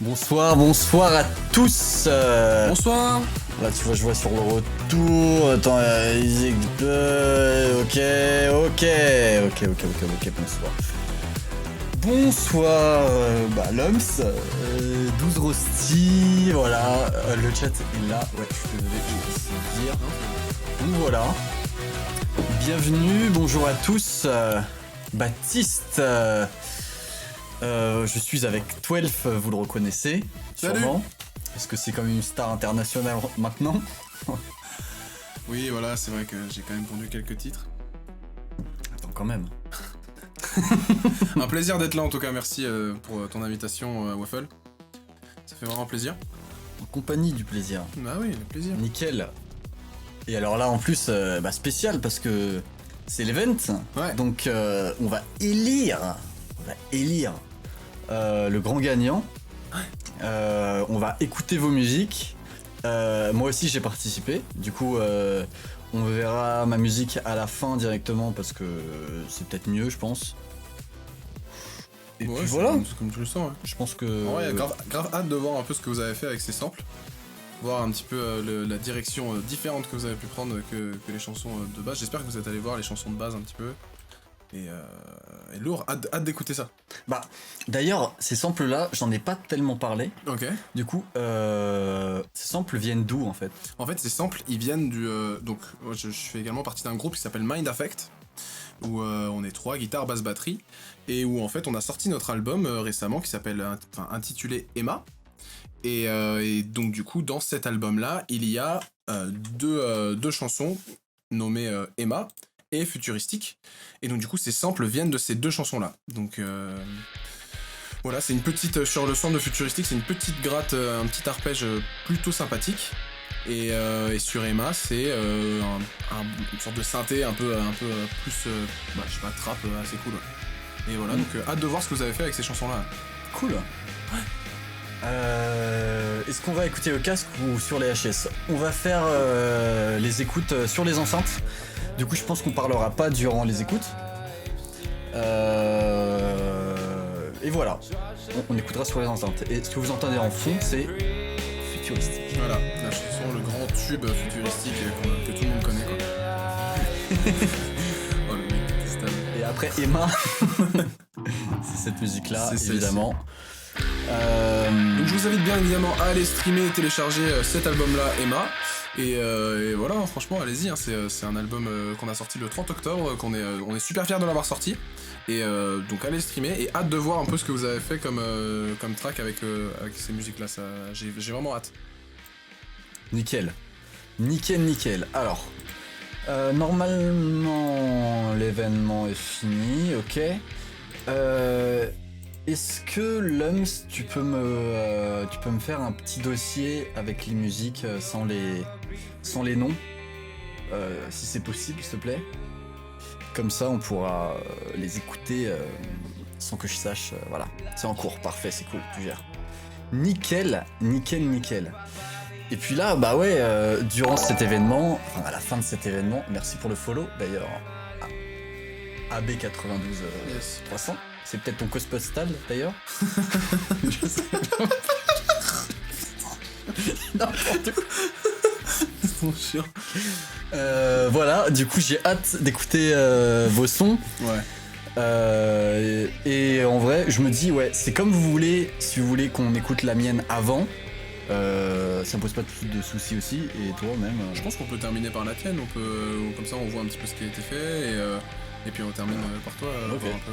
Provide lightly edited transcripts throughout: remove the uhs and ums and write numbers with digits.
Bonsoir à tous. Bonsoir. Là, tu vois, je vois sur le retour. Attends, ok, bonsoir. Bonsoir, Loms, 12 Rosti, voilà, le chat est là, ouais, je suis désolé, je vais se dire. Donc voilà, bienvenue, bonjour à tous, Baptiste, je suis avec 12, vous le reconnaissez, sûrement. Parce que c'est comme une star internationale maintenant. Oui, voilà, c'est vrai que j'ai quand même pondu quelques titres. Attends, quand même. Un plaisir d'être là en tout cas, merci pour ton invitation Waffle. Ça fait vraiment plaisir. En compagnie du plaisir. Bah oui, le plaisir. Nickel. Et alors là en plus, spécial parce que c'est l'event. Ouais. Donc on va élire le grand gagnant. Ouais. On va écouter vos musiques. Moi aussi j'ai participé. Du coup on verra ma musique à la fin directement parce que c'est peut-être mieux, je pense. Et ouais, puis voilà. Comme tu le sens. Ouais. Je pense que. Ouais, grave hâte de voir un peu ce que vous avez fait avec ces samples. Voir un petit peu la direction différente que vous avez pu prendre que les chansons de base. J'espère que vous êtes allé voir les chansons de base un petit peu. Et lourd, hâte d'écouter ça. Bah, d'ailleurs, ces samples-là, j'en ai pas tellement parlé. Ok. Du coup, ces samples viennent d'où en fait? En fait, ces samples, ils viennent du. Donc, moi, je fais également partie d'un groupe qui s'appelle Mind Affect, où on est 3, guitare, basse, batterie, et où en fait on a sorti notre album récemment qui s'appelle, intitulé Emma. Et donc, du coup, dans cet album-là, il y a deux chansons nommées Emma et Futuristique. Et donc du coup ces samples viennent de ces deux chansons là. Donc voilà, c'est une petite, sur le sample de Futuristique, c'est une petite gratte, un petit arpège plutôt sympathique. Et sur Emma c'est une sorte de synthé un peu plus, je sais pas, trap, assez cool. Et voilà, donc hâte de voir ce que vous avez fait avec ces chansons là. Cool. Ouais. Est-ce qu'on va écouter au casque ou sur les HS? On va faire les écoutes sur les enceintes. Du coup, je pense qu'on parlera pas durant les écoutes. Et voilà. On écoutera sur les enceintes. Et ce que vous entendez en fond, c'est Futuristique. Voilà, la chanson, le grand tube Futuristique que tout le monde connaît, quoi. Oh, le mec détestable. Et après, Emma, c'est cette musique-là, c'est évidemment. Donc je vous invite bien évidemment à aller streamer et télécharger cet album-là, Emma. Et voilà, franchement, allez-y, hein, c'est un album qu'on a sorti le 30 octobre, on est super fiers de l'avoir sorti. Et donc allez streamer et hâte de voir un peu ce que vous avez fait comme track avec ces musiques-là. J'ai vraiment hâte. Nickel. Alors, normalement, l'événement est fini, ok. Est-ce que Lums, tu peux me faire un petit dossier avec les musiques sans les noms, si c'est possible, s'il te plaît. Comme ça, on pourra les écouter sans que je sache. Voilà, c'est en cours, parfait, c'est cool, tu gères. Nickel. Et puis là, durant cet événement, à la fin de cet événement, merci pour le follow d'ailleurs, AB92 Yes. 300. C'est peut-être ton code postal d'ailleurs. Je sais pas. N'importe quoi. C'est trop chiant. Voilà, du coup j'ai hâte d'écouter vos sons. Ouais. Et en vrai, je me dis, ouais, c'est comme vous voulez, si vous voulez qu'on écoute la mienne avant. Ça me pose pas de soucis aussi, et toi même. Je pense qu'on peut terminer par la tienne, comme ça on voit un petit peu ce qui a été fait, et puis on termine par toi. Ok. Voir un peu.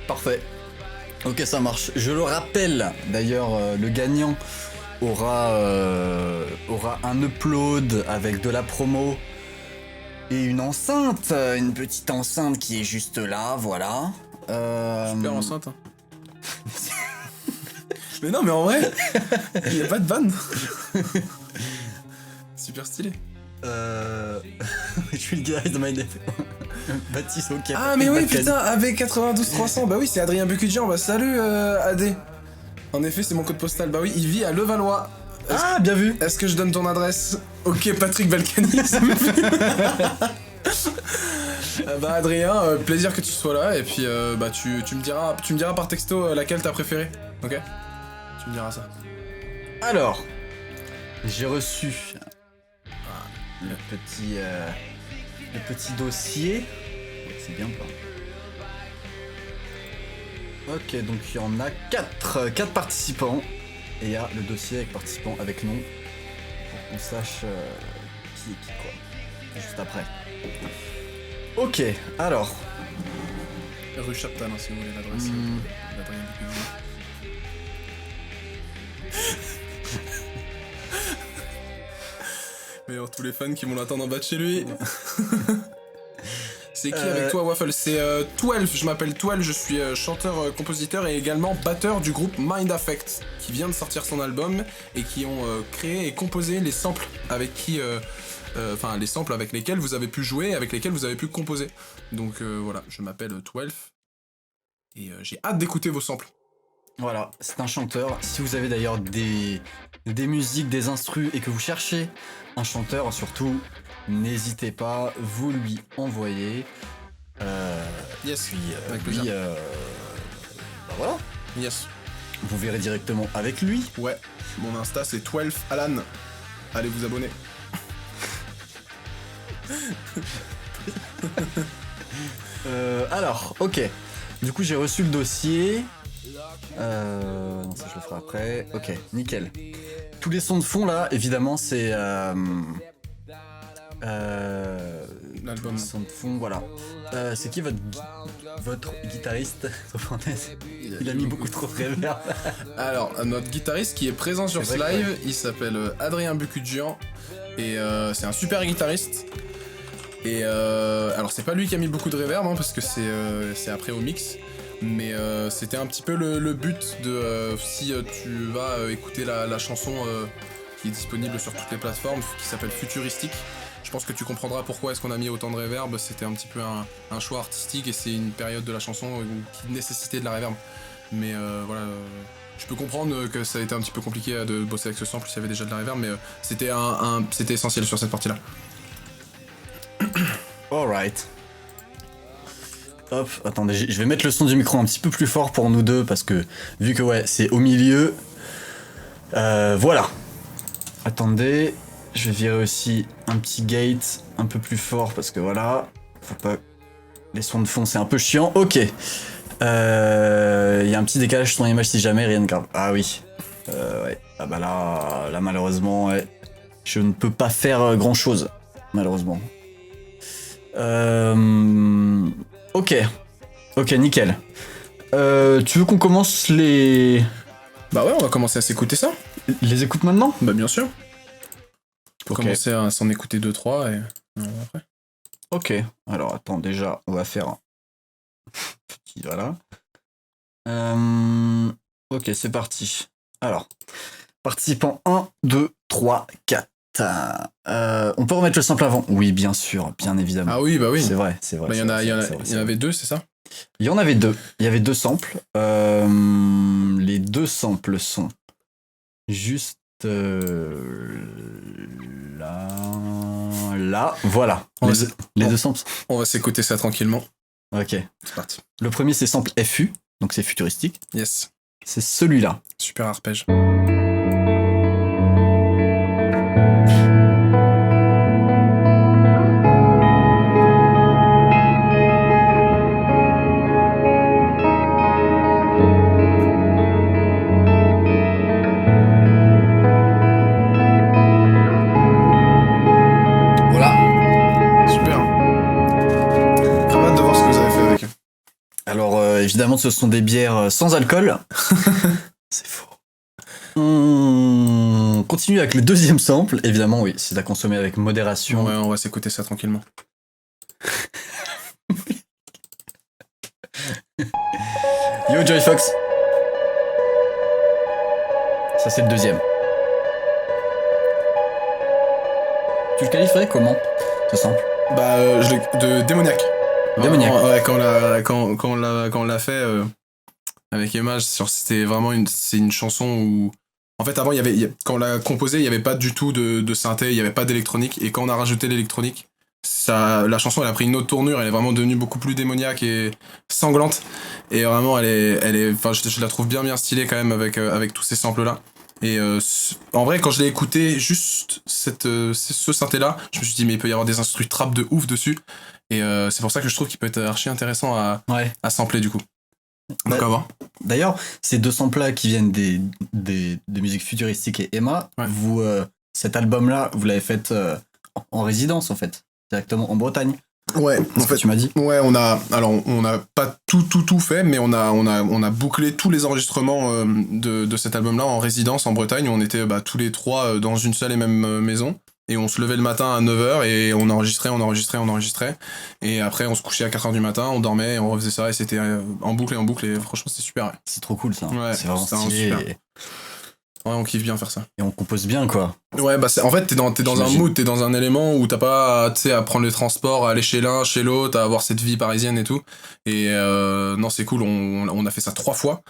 Parfait. Ok, ça marche. Je le rappelle, d'ailleurs, le gagnant aura un upload avec de la promo et une enceinte, une petite enceinte qui est juste là, voilà. Super enceinte. Hein. Mais non, mais en vrai, il y a pas de vanne. Super stylé. Je suis le gars de My Baptiste, ok. Ah mais oui putain, AB92 300, bah oui c'est Adrien Bucudjian, bah salut AD. En effet c'est mon code postal, bah oui il vit à Levallois. Ah bien vu. Est-ce que je donne ton adresse? Ok Patrick Balkany, ça me fait. Bah Adrien, plaisir que tu sois là et puis bah tu me diras par texto laquelle t'as préférée, ok? Tu me diras ça. Alors, j'ai reçu le petit dossier. C'est bien plein. Ok, donc il y en a 4 participants. Et il y a le dossier avec participants avec nom. Pour qu'on sache qui est qui quoi. Juste après. Ok, alors. Rue Chaptal, hein, si vous voulez l'adresse d'Adrien Bucudian. Mais tous les fans qui vont l'attendre en bas de chez lui. C'est qui avec toi, Waffle? C'est 12, je m'appelle 12, je suis chanteur, compositeur et également batteur du groupe Mind Affect, qui vient de sortir son album et qui ont créé et composé les samples avec qui... Enfin, les samples avec lesquels vous avez pu jouer, avec lesquels vous avez pu composer. Donc voilà, je m'appelle 12 et j'ai hâte d'écouter vos samples. Voilà, c'est un chanteur. Si vous avez d'ailleurs des musiques, des instrus et que vous cherchez un chanteur, surtout, n'hésitez pas, vous lui envoyez. Yes, Puis, avec lui, plaisir. bah voilà, Yes. vous verrez directement avec lui. Ouais, mon Insta c'est 12 Alan. Allez vous abonner. Alors, ok. Du coup, j'ai reçu le dossier. Non, ça je le ferai après. Ok, nickel. Tous les sons de fond là, évidemment, c'est L'album. les sons de fond, voilà. C'est qui votre guitariste? Il a mis beaucoup trop de reverb. Alors, notre guitariste qui est présent sur ce vrai que live, il s'appelle Adrien Bucudian et c'est un super guitariste. Et alors c'est pas lui qui a mis beaucoup de reverb hein, parce que c'est après au mix. Mais c'était un petit peu le but de si tu vas écouter la chanson qui est disponible sur toutes les plateformes, qui s'appelle Futuristique. Je pense que tu comprendras pourquoi est-ce qu'on a mis autant de reverb. C'était un petit peu un choix artistique et c'est une période de la chanson qui nécessitait de la reverb. Mais voilà, je peux comprendre que ça a été un petit peu compliqué de bosser avec ce sample s'il y avait déjà de la reverb, mais c'était c'était essentiel sur cette partie-là. Alright. Hop, attendez, je vais mettre le son du micro un petit peu plus fort pour nous deux parce que vu que ouais, c'est au milieu. Voilà. Attendez, je vais virer aussi un petit gate un peu plus fort parce que voilà, faut pas. Les sons de fond c'est un peu chiant. Ok. Il y a un petit décalage sur l'image si jamais, rien de grave. Ah oui. Ouais. Ah bah là malheureusement, ouais, je ne peux pas faire grand chose malheureusement. Ok, nickel. Tu veux qu'on commence les Bah ouais, on va commencer à s'écouter ça. écoutes maintenant? Bah bien sûr. Pour Ok. commencer à s'en écouter 2-3 et on va après. Ok, alors attends, déjà, on va faire un petit, voilà. Ok, c'est parti. Alors, participant 1, 2, 3, 4. On peut remettre le sample avant? Oui, bien sûr, bien évidemment. Ah oui, bah oui. C'est vrai. Bah, il y en avait deux, c'est ça? Il y en avait deux. Il y avait deux samples. Les deux samples sont juste là. Voilà. Les deux samples. On va s'écouter ça tranquillement. Ok. C'est parti. Le premier, c'est sample FU, donc c'est futuristique. Yes. C'est celui-là. Super arpège. Évidemment, ce sont des bières sans alcool. C'est faux. On continue avec le deuxième sample. Évidemment, oui, c'est à consommer avec modération. Ouais, on va s'écouter ça tranquillement. Yo, Joy Fox. Ça, c'est le deuxième. Tu le qualifierais comment, ce sample? Bah, de démoniaque. Démoniaque. Ouais, quand on l'a fait avec Emma, c'était vraiment c'est une chanson où... En fait, avant, quand on l'a composé, il n'y avait pas du tout de synthé, il n'y avait pas d'électronique. Et quand on a rajouté l'électronique, la chanson elle a pris une autre tournure, elle est vraiment devenue beaucoup plus démoniaque et sanglante. Et vraiment je la trouve bien stylée quand même avec tous ces samples là. Et en vrai, quand je l'ai écouté, juste ce synthé là, je me suis dit mais il peut y avoir des instrus trap de ouf dessus. Et c'est pour ça que je trouve qu'il peut être archi intéressant à sampler du coup. Donc à voir. D'ailleurs, ces deux samples-là qui viennent des musiques futuristiques et Emma, cet album-là, vous l'avez fait en résidence en fait, directement en Bretagne. Ouais, en fait, tu m'as dit. Ouais, on a pas tout fait, mais on a bouclé tous les enregistrements de cet album-là en résidence en Bretagne. Où on était tous les trois dans une seule et même maison. Et on se levait le matin à 9h et on enregistrait. Et après, on se couchait à 4h du matin, on dormait et on refaisait ça. Et c'était en boucle. Et franchement, c'était super. Ouais. C'est trop cool ça. Ouais, c'est vraiment stylé. Ouais, on kiffe bien faire ça. Et on compose bien, quoi. Ouais, en fait, t'es dans un mood, t'es dans un élément où t'as pas, à prendre les transports, à aller chez l'un, chez l'autre, à avoir cette vie parisienne et tout. Et non, c'est cool, on a fait ça 3 fois.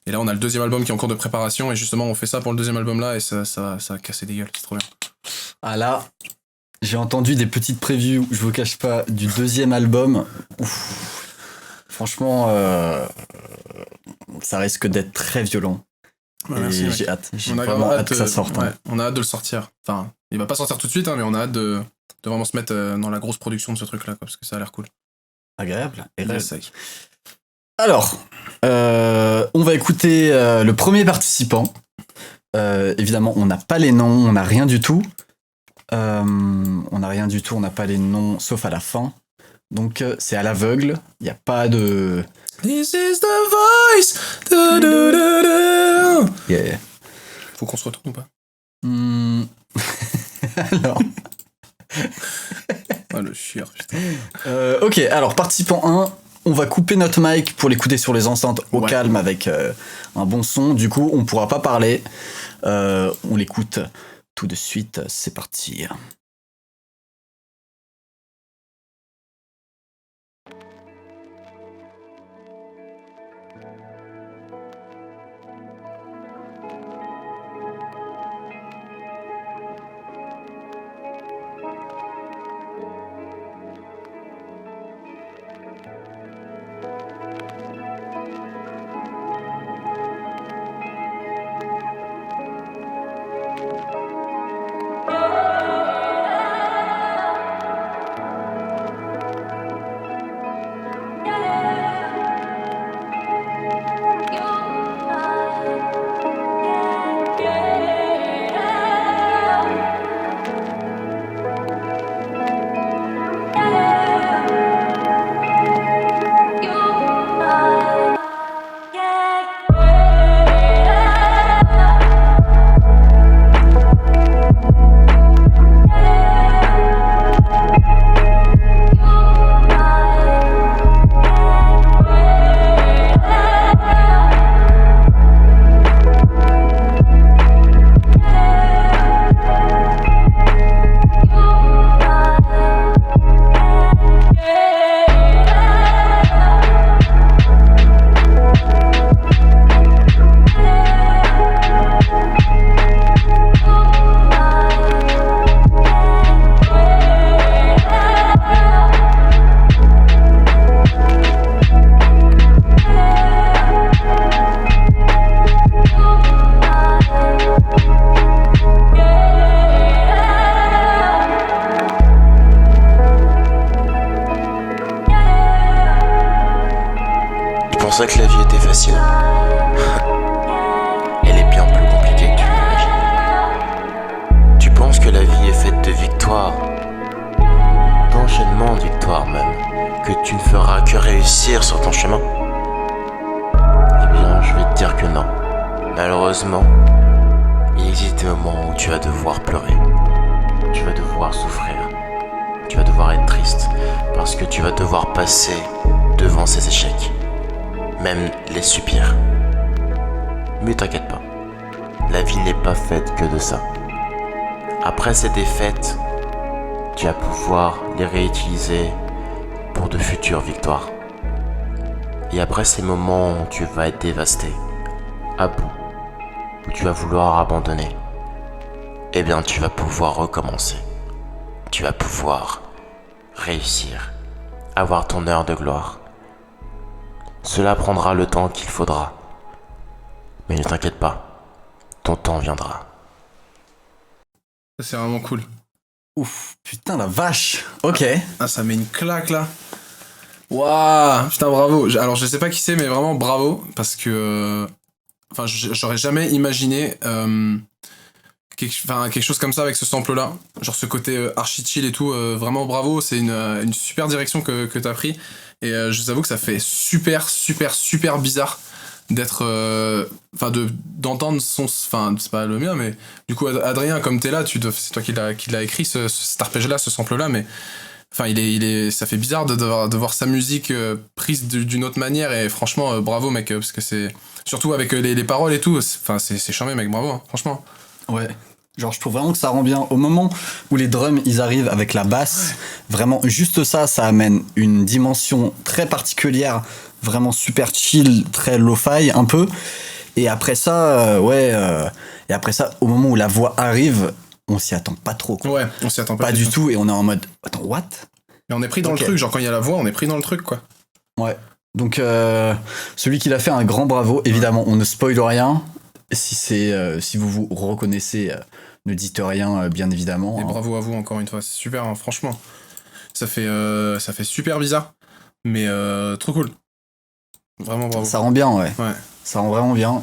Et là, on a le 2e album qui est en cours de préparation. Et justement, on fait ça pour le 2e album là. Et ça a cassé des gueules, c'est trop bien. Ah là, j'ai entendu des petites previews, je vous cache pas, du 2e album. Ouf. Franchement, ça risque d'être très violent. Ouais, merci, j'ai hâte. J'ai vraiment hâte que ça sorte. Ouais, on a hâte de le sortir. Enfin, il va pas sortir tout de suite, mais on a hâte de vraiment se mettre dans la grosse production de ce truc-là, parce que ça a l'air cool. Agréable. Et sec. Alors, on va écouter le premier participant. Évidemment, on n'a pas les noms, on n'a rien du tout. On n'a pas les noms, sauf à la fin. Donc, c'est à l'aveugle. Il n'y a pas de... This is the voice. Du, du, du, du. Yeah. Faut qu'on se retourne ou pas Alors. Ah, le chieur, putain. Ok, alors participant 1, on va couper notre mic pour l'écouter sur les enceintes au calme avec un bon son. Du coup, on pourra pas parler. On l'écoute tout de suite. C'est parti. Je pensais que la vie était facile. Elle est bien plus compliquée que tu l'imagines. Tu penses que la vie est faite de victoires, d'enchaînements de victoires même, que tu ne feras que réussir sur ton chemin. Eh bien, je vais te dire que non. Malheureusement, il existe des moments où tu vas devoir pleurer. Tu vas devoir souffrir. Tu vas devoir être triste parce que tu vas devoir passer devant ces échecs. Même les subir. Mais t'inquiète pas, la vie n'est pas faite que de ça. Après ces défaites, tu vas pouvoir les réutiliser pour de futures victoires. Et après ces moments où tu vas être dévasté, à bout, où tu vas vouloir abandonner, eh bien tu vas pouvoir recommencer. Tu vas pouvoir réussir, avoir ton heure de gloire. Cela prendra le temps qu'il faudra. Mais ne t'inquiète pas, ton temps viendra. Ça, c'est vraiment cool. Ouf, putain la vache. Ok. Ah, ça met une claque là. Waouh, putain, bravo. Alors, je sais pas qui c'est, mais vraiment bravo. Parce que. Enfin, j'aurais jamais imaginé quelque chose comme ça avec ce sample-là. Genre ce côté archi chill et tout. Vraiment bravo. C'est une super direction que t'as pris. Et je vous avoue que ça fait super, super, super bizarre d'être. Enfin, d'entendre son. Enfin, c'est pas le mien, mais du coup, Adrien, comme t'es là, c'est toi qui l'a écrit, cet arpège-là, ce sample-là, mais. Enfin, ça fait bizarre de voir sa musique prise d'une autre manière, et franchement, bravo mec, parce que c'est. Surtout avec les paroles et tout, c'est charmé mec, bravo, hein, franchement. Ouais. Genre, je trouve vraiment que ça rend bien. Au moment où les drums, ils arrivent avec la basse, vraiment, juste ça amène une dimension très particulière, vraiment super chill, très lo-fi, un peu. Et après ça, et après ça, au moment où la voix arrive, on s'y attend pas trop, quoi. Ouais, on s'y attend pas du tout, et on est en mode, attends, what? Mais on est pris dans le truc, genre quand il y a la voix, on est pris dans le truc, quoi. Ouais. Donc, celui qui l'a fait, un grand bravo. Évidemment, on ne spoil rien. Si vous vous reconnaissez, ne dites rien, bien évidemment. Et bravo à vous encore une fois, c'est super, hein, franchement. Ça fait super bizarre, mais trop cool. Vraiment bravo. Ça rend bien, ouais. Ça rend vraiment bien.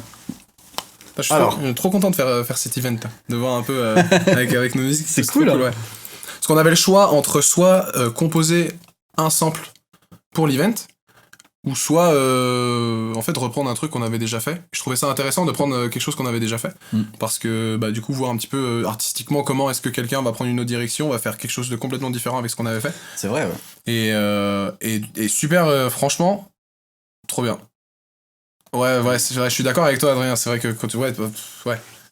Je suis trop content de faire cet event, de voir un peu avec nos musiques. C'est cool, ouais. Parce qu'on avait le choix entre soit composer un sample pour l'event, ou soit en fait reprendre un truc qu'on avait déjà fait. Je trouvais ça intéressant de prendre quelque chose qu'on avait déjà fait, parce que du coup voir un petit peu artistiquement comment est-ce que quelqu'un va prendre une autre direction, va faire quelque chose de complètement différent avec ce qu'on avait fait. C'est vrai, ouais. Et super, franchement, trop bien. Ouais, c'est vrai, je suis d'accord avec toi, Adrien. C'est vrai que quand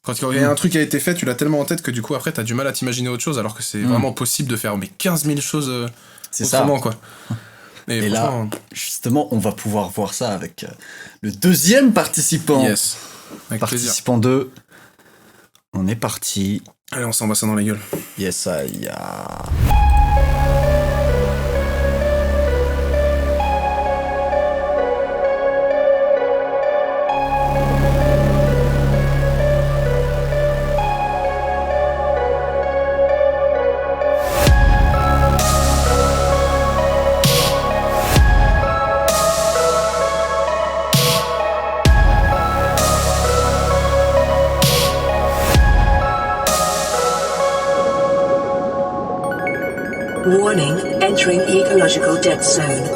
quand il y a un truc qui a été fait, tu l'as tellement en tête que du coup après t'as du mal à t'imaginer autre chose, alors que c'est vraiment possible de faire 15 000 choses c'est autrement, ça. Quoi. Et là, justement, on va pouvoir voir ça avec le deuxième participant. Yes. Avec participant 2. On est parti. Allez, on s'envoie ça dans la gueule. Yes, aïe. Warning, entering ecological dead zone.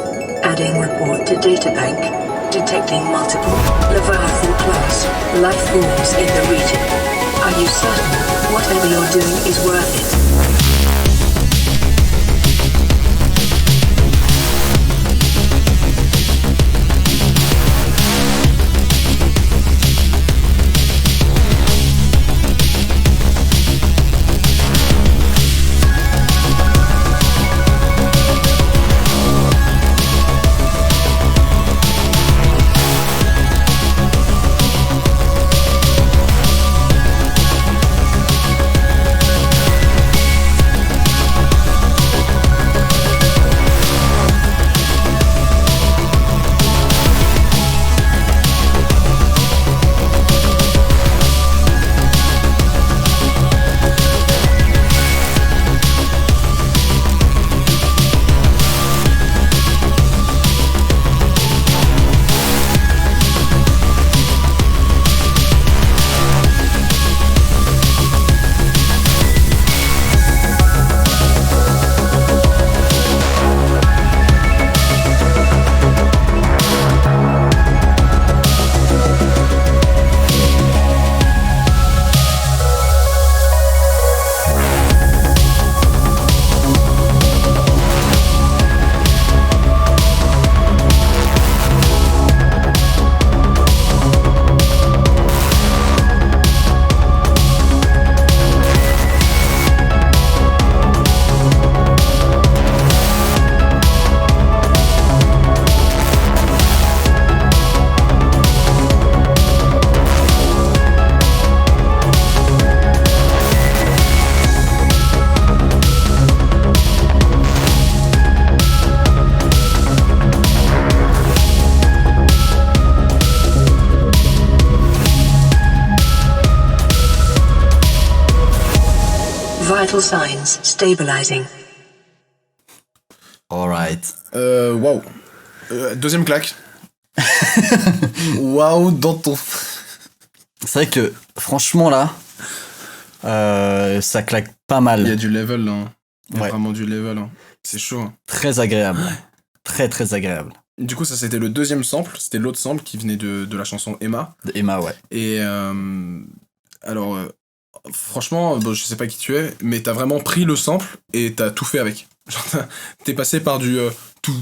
Adding report to databank. Detecting multiple Leviathan class life forms in the region. Are you certain whatever you're doing is worth it? Vital signs stabilizing. Alright. Waouh. Deuxième claque. Waouh, dans ton... C'est vrai que, franchement, là, ça claque pas mal. Il y a du level, là. Hein. Il y a Ouais. vraiment du level. Hein. C'est chaud. Hein. Très agréable. Très, très agréable. Du coup, ça, c'était le deuxième sample. C'était l'autre sample qui venait de la chanson Emma. Emma, ouais. Et alors, franchement, bon, je sais pas qui tu es, mais t'as vraiment pris le sample et t'as tout fait avec. Genre, t'es passé par du tout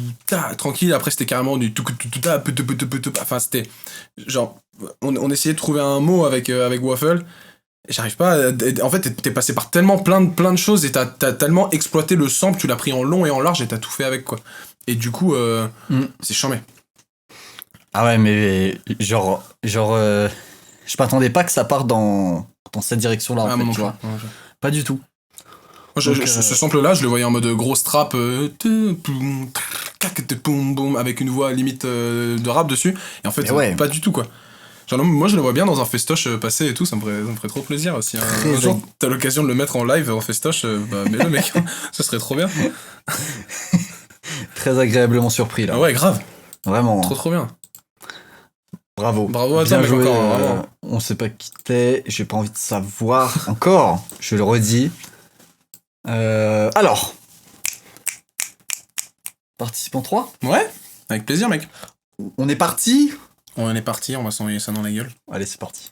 tranquille, après c'était carrément du tout enfin c'était genre on essayait de trouver un mot avec Waffle. J'arrive pas en fait t'es passé par tellement plein de choses et t'as tellement exploité le sample, tu l'as pris en long et en large et t'as tout fait avec quoi. Et du coup c'est charmé. Ah ouais, mais genre je m'attendais pas que ça parte dans cette direction-là, en fait, tu vois. Pas du tout. Moi, Donc, ce sample-là, je le voyais en mode grosse trap, avec une voix limite de rap dessus. Et en fait, ouais. pas du tout, quoi. Genre, moi, je le vois bien dans un festoche passé et tout, ça me ferait trop plaisir aussi. Hein. Un jour, t'as l'occasion de le mettre en live en festoche, bah, mets-le, mec, ça serait trop bien. Très agréablement surpris, là. Ah ouais, grave. Vraiment. Trop bien. Bravo. Bravo à Bien toi, mec, joué. encore, vraiment. On sait pas qui t'es, j'ai pas envie de savoir encore. Je le redis. Alors. Participant 3. Ouais, avec plaisir, mec. On est parti. On est parti, on va s'envoyer ça dans la gueule. Allez, c'est parti.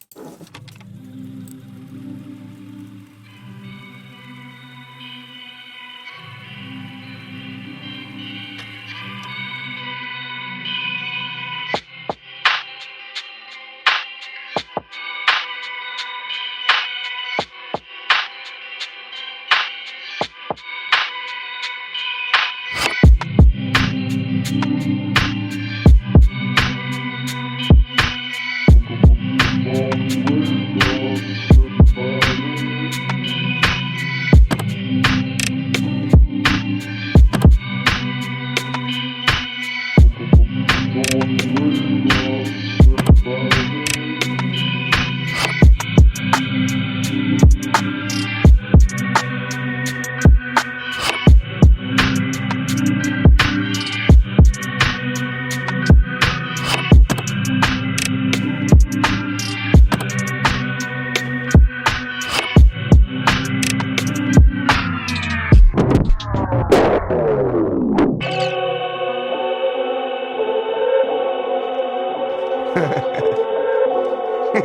Hey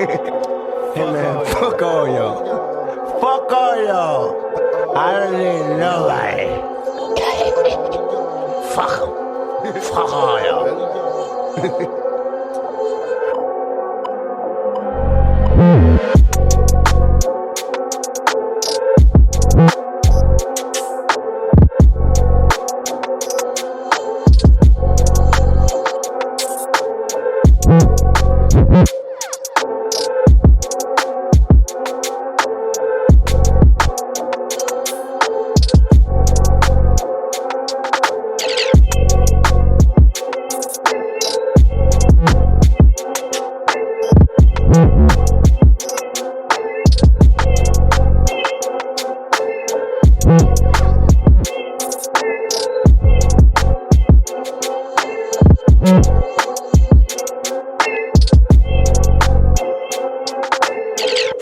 man, fuck all y'all. Fuck all y'all. I don't need nobody. Fuck 'em. Fuck all y'all.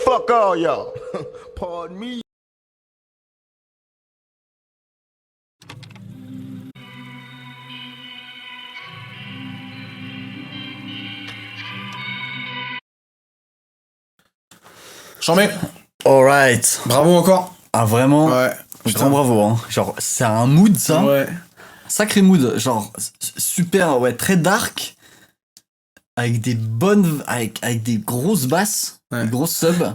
Fuck all y'all. Pardon me. Charmé. Alright. Bravo encore. Ah, vraiment. Ouais. Grand bravo, hein. Genre, c'est un mood, ça. Ouais. Sacré mood. Genre, super, ouais, très dark. Avec des bonnes. Avec des grosses basses. Ouais. Des grosses subs.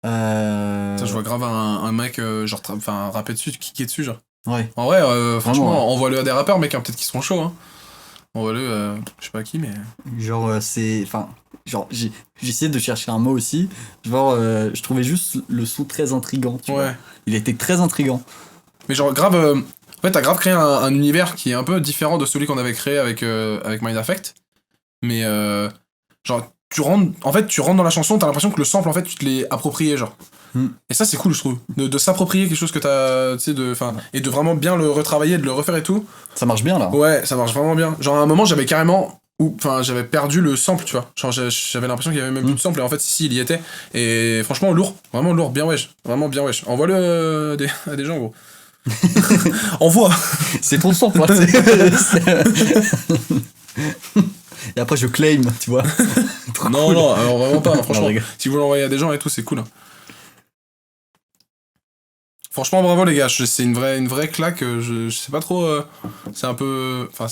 Ça, je vois grave un mec, genre, rapper dessus, kicker dessus, genre. Ouais. En vrai, franchement, Vraiment, ouais. envoie-le à des rappeurs, mec, hein, peut-être qu'ils seront chauds, hein. Envoie-le, je sais pas à qui, mais. Genre, c'est. Enfin, genre, j'ai essayé de chercher un mot aussi. Genre, je trouvais juste le son très intriguant, tu vois. Ouais. Il était très intriguant. Mais genre, grave. En fait, t'as grave créé un univers qui est un peu différent de celui qu'on avait créé avec Mind Affect. Mais, genre, tu rentres dans la chanson, t'as l'impression que le sample, en fait, tu te l'es approprié, genre. Et ça, c'est cool, je trouve. De s'approprier quelque chose que t'as, tu sais, et de vraiment bien le retravailler, de le refaire et tout. Ça marche bien, là. Ouais, ça marche vraiment bien. Genre, à un moment, j'avais carrément... j'avais perdu le sample, tu vois. Genre, j'avais l'impression qu'il y avait même plus de sample, et en fait, si, il y était. Et franchement, lourd. Vraiment lourd, bien wesh. Vraiment bien wesh. Envoie-le à des gens, gros. Envoie. C'est ton sample, hein. Et après, je claim, tu vois. Non, non, alors vraiment pas, hein, franchement. Non, Si vous l'envoyez à des gens et tout, c'est cool. Hein. Franchement, bravo les gars, c'est une vraie claque. Je sais pas trop. C'est un peu. Enfin,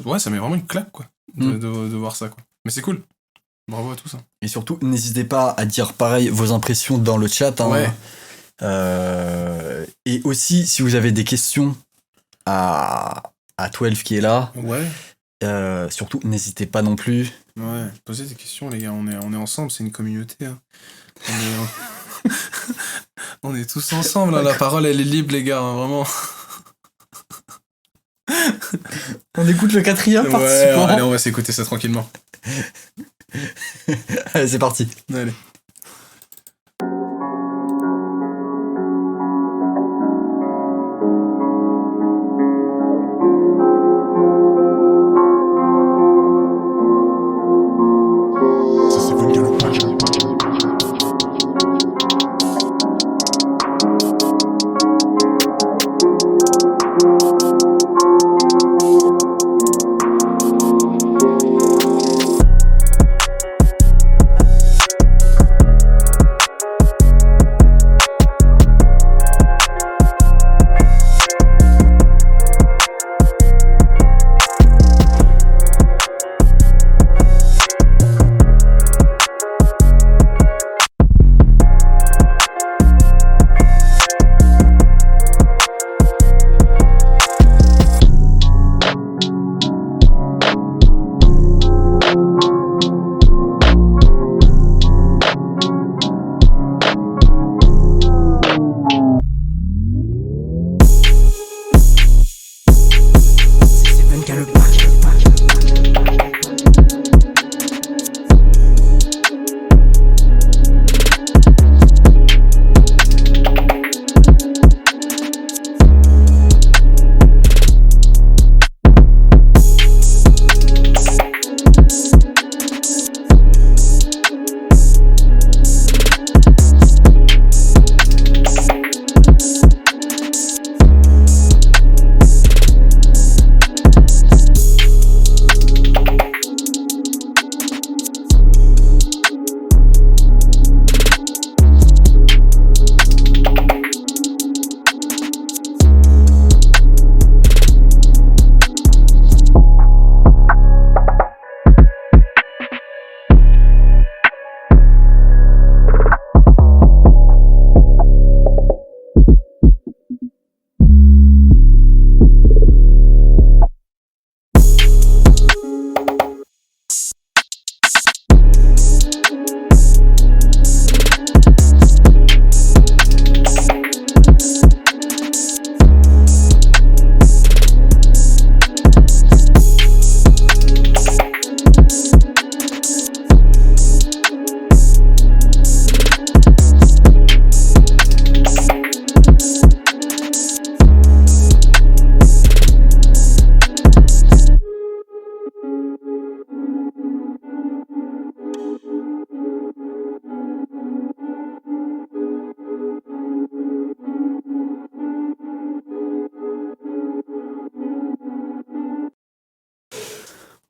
ouais, ça met vraiment une claque, quoi. De voir ça, quoi. Mais c'est cool. Bravo à tous. Hein. Et surtout, n'hésitez pas à dire pareil vos impressions dans le chat. Hein. Ouais. Et aussi, si vous avez des questions à 12 qui est là, surtout, n'hésitez pas non plus. Ouais, posez des questions, les gars. On est ensemble, c'est une communauté. Hein. On est tous ensemble. Hein. La parole, elle est libre, les gars. Hein, vraiment. On écoute le 4e participant. Allez, on va s'écouter ça tranquillement. Allez, c'est parti. Allez.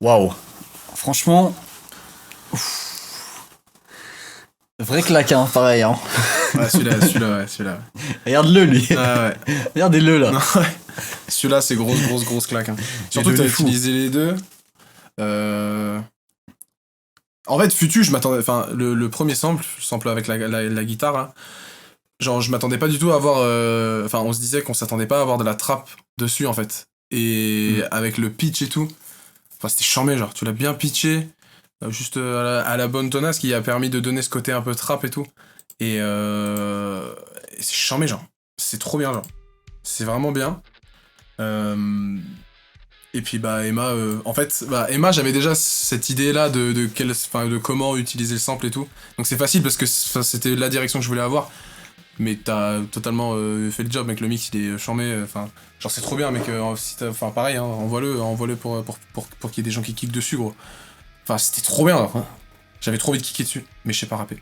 Waouh. Franchement. Vrai claque, hein, pareil. Hein. Ouais, celui-là. Regarde-le, lui. Ah, ouais. Regardez-le, là. Non, ouais. Celui-là, c'est grosse claque. Hein. Surtout que t'as utilisé les deux. En fait, Futu, je m'attendais... Enfin, le premier sample avec la guitare, là, genre, je m'attendais pas du tout à avoir... Enfin, on se disait qu'on s'attendait pas à avoir de la trappe dessus, en fait. Et avec le pitch et tout... Enfin, c'était charmé, genre, tu l'as bien pitché, juste à la bonne tonasse, qui a permis de donner ce côté un peu trap et tout. Et c'est charmé, genre. C'est trop bien, genre. C'est vraiment bien. Et Et puis bah Emma, en fait, Emma, j'avais déjà cette idée-là de comment utiliser le sample et tout. Donc c'est facile parce que c'était la direction que je voulais avoir. Mais t'as totalement fait le job, mec. Le mix, il est charmé. Enfin, genre c'est trop bien, mec. Enfin pareil, hein, envoie-le pour qu'il y ait des gens qui kickent dessus, gros. Enfin c'était trop bien. Hein. J'avais trop envie de kicker dessus, mais je sais pas rapper.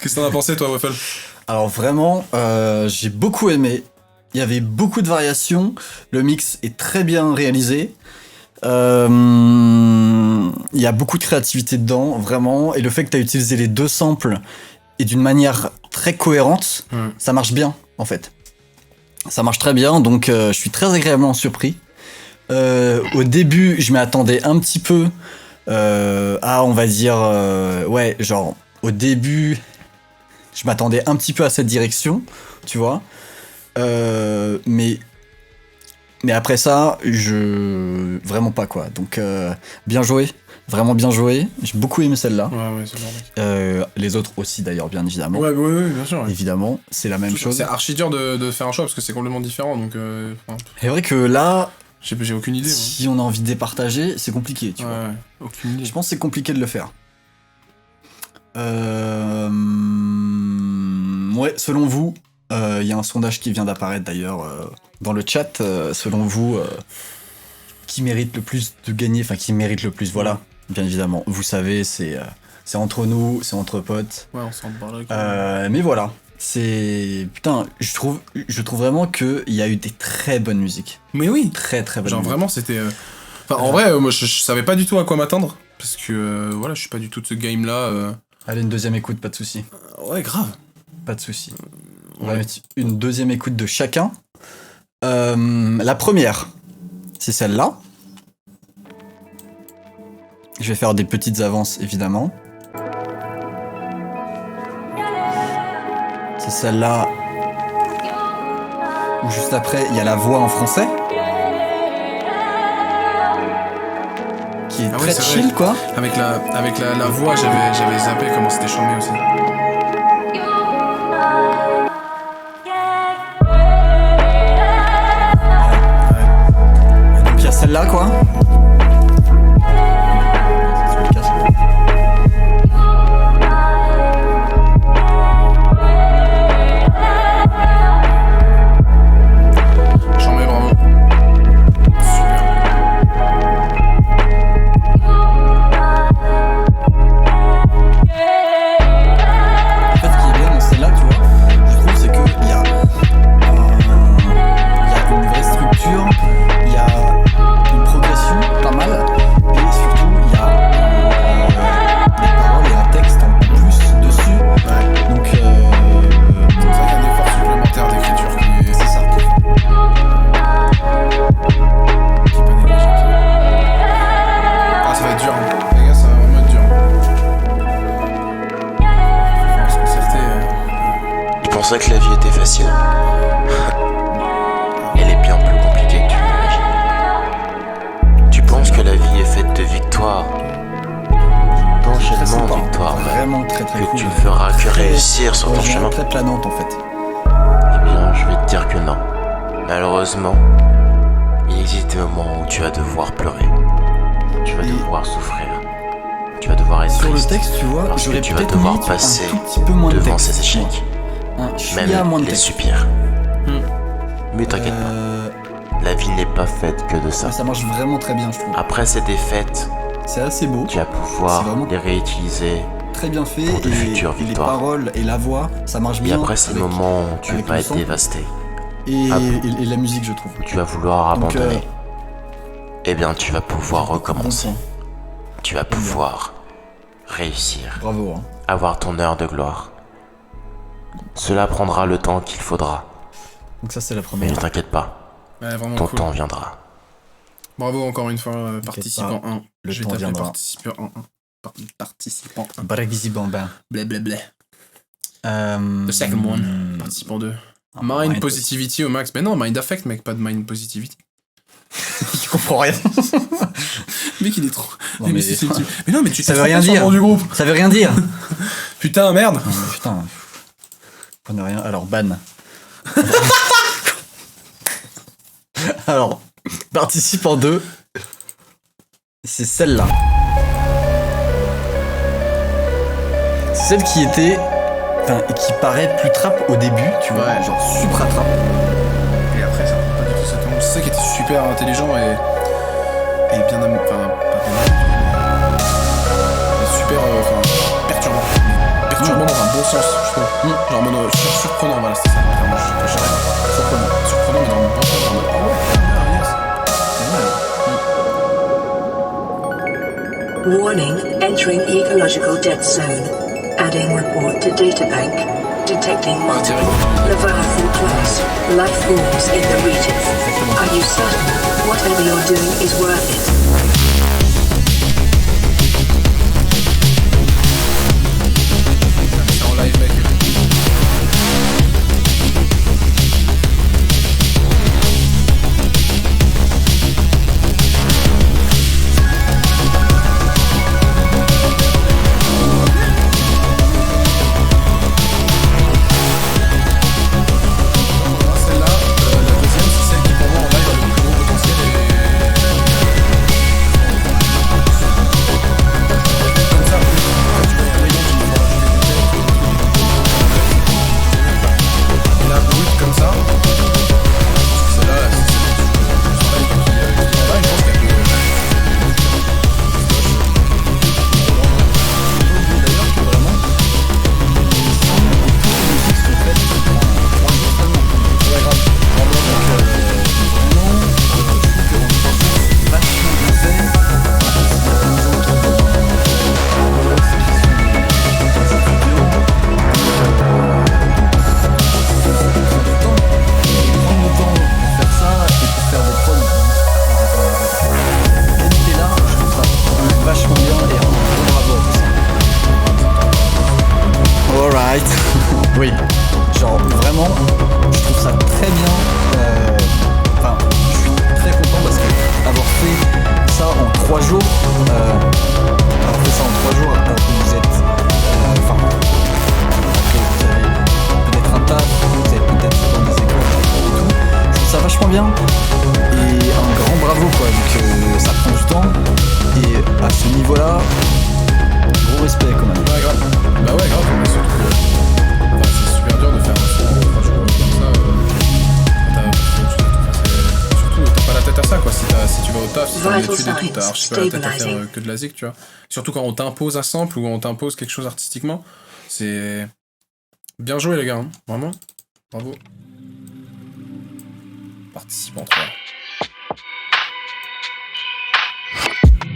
Qu'est-ce que t'en as pensé, toi, Waffle? Alors vraiment, j'ai beaucoup aimé. Il y avait beaucoup de variations. Le mix est très bien réalisé. Il y a beaucoup de créativité dedans, vraiment. Et le fait que tu as utilisé les deux samples et d'une manière très cohérente, ça marche bien, en fait. Ça marche très bien, donc je suis très agréablement surpris. Au début, je m'y attendais un petit peu à, on va dire, ouais, genre, au début, je m'attendais un petit peu à cette direction, tu vois. Mais après ça, vraiment pas, quoi. Donc, bien joué, vraiment bien joué. J'ai beaucoup aimé celle-là. Ouais, c'est bon, mec. Les autres aussi, d'ailleurs, bien évidemment. Ouais, bien sûr. Ouais. Évidemment, c'est la même chose. C'est archi dur de faire un choix parce que c'est complètement différent, donc... C'est vrai que là... J'ai aucune idée. Si on a envie de départager, c'est compliqué, tu vois. Ouais, aucune idée. Je pense que c'est compliqué de le faire. Ouais, selon vous, il y a un sondage qui vient d'apparaître d'ailleurs dans le chat. Selon vous, qui mérite le plus de gagner, enfin qui mérite le plus, voilà. Bien évidemment, vous savez, c'est entre nous, c'est entre potes. Ouais, on s'en parle. Mais voilà. Putain, je trouve vraiment qu'il y a eu des très bonnes musiques. Mais oui. Très très bonnes. Genre musiques. vraiment c'était... Enfin en vrai, moi je savais pas du tout à quoi m'attendre. Parce que voilà, je suis pas du tout de ce game là. Allez, une deuxième écoute, pas de soucis. Ouais, grave. Pas de soucis. On va mettre une deuxième écoute de chacun. La première, c'est celle-là. Je vais faire des petites avances évidemment. C'est celle-là où juste après il y a la voix en français qui est très chill, vrai. Quoi. Avec la voix, j'avais zappé comment c'était charmé aussi. Donc il y a celle-là quoi. Je pensais que la vie était facile. Elle est bien plus compliquée que tu l'imagines. Tu penses que la vie est faite de victoires, d'enchaînements de victoires, vraiment très que cool. tu ne feras que réussir sur ton chemin. Très planante en fait. Eh bien, je vais te dire que non. Malheureusement, il existe des moments où tu vas devoir pleurer. Tu vas devoir souffrir. Tu vas devoir être sur triste. Le texte, tu vois, parce que j'aurais tu vas peut-être devoir mis passer un tout petit peu moins devant de texte, ces échecs. Même Même les soupirs. Mais t'inquiète pas, pas. la vie n'est pas faite que de ça. Ça marche vraiment très bien, je trouve. Après ces défaites, C'est assez beau, tu vas pouvoir C'est vraiment les réutiliser. très bien fait. pour de futures et les victoires. paroles et la voix, ça marche Et bien. après ces avec- moments où tu avec vas le être son. dévasté, et, Ah. et la musique, je trouve. où tu vas vouloir Donc, abandonner, eh bien tu vas pouvoir bon recommencer. son. Tu vas pouvoir réussir, Bravo. Hein. avoir ton heure de gloire. Cela prendra le temps qu'il faudra, Donc ça, c'est la mais première. ne t'inquiète pas, Ouais, vraiment ton cool. temps viendra. Bravo encore une fois, participant 1. le Je vais temps t'appeler viendra. participant 1. Participant 1. Bragisi Bambin. Blablabla. The second one. Participant 2. Mind positivity au max. Mais non, mind affect, mec, pas de mind positivity. Je comprends rien. Le mec, il est trop. Non, mais- mais non, mais tu Ça t'es veut rien trompé sur le dire. nom du groupe. Ça veut rien dire. Putain, merde. Non, mais putain. On a rien. Alors, ban. Alors, participant 2, c'est celle-là. C'est celle qui était... Enfin, qui paraît plus trap au début, tu vois, Ouais. genre supra trap. Et après, ça prend pas du tout cette c'est ça qui était super intelligent et bien... Enfin, pas bien mais super... perturbant. Perturbant dans un bon sens, je trouve. Genre en mode surprenant, voilà, c'est ça le terme que je cherchais. Surprenant, mais dans le bon sens. En mode, ah ouais, yes. Warning, entering ecological dead zone. Adding report to databank. Detecting multiple Leviathan class life forms in the region. Are you certain whatever you're doing is worth it? C'est en live, mec. Celle-là, la deuxième, c'est celle qui pour moi en live a le plus gros potentiel comme ça, quand tu vois un rayon qui va et là, brut comme ça, celle-là, c'est celle qui en live, je pense qu'elle peut... D'ailleurs que vraiment, les sons et toutes les musiques sont faites en 3 jours seulement. Ouais, grave. Donc, vraiment, je trouve que dans le process, vachement bien fait. Prendre le temps pour faire ça et pour faire des prods cette qualité-là, je trouve ça vachement bien et un gros bravo à tout ça. Alright. Oui. Genre vraiment, je trouve ça très bien. Enfin, je suis très content parce que avoir fait ça en 3 jours, alors que vous êtes, enfin, que vous avez peut-être un taf, vous êtes peut-être dans des écoles et tout. Je trouve ça vachement bien et un grand bravo quoi. Donc ça prend du temps et à ce niveau-là, gros respect quand même. Ouais, grave. Bah ouais, grave, mais surtout que c'est super dur de faire un son en 3 jours comme ça. Surtout, t'as pas la tête à ça, quoi. Si tu vas au taf, si t'es en études et tout, t'as archi pas la tête à faire que de la zik, tu vois. Surtout quand on t'impose un sample ou on t'impose quelque chose artistiquement. C'est... Bien joué, les gars, hein. Vraiment. Bravo. Participant 3.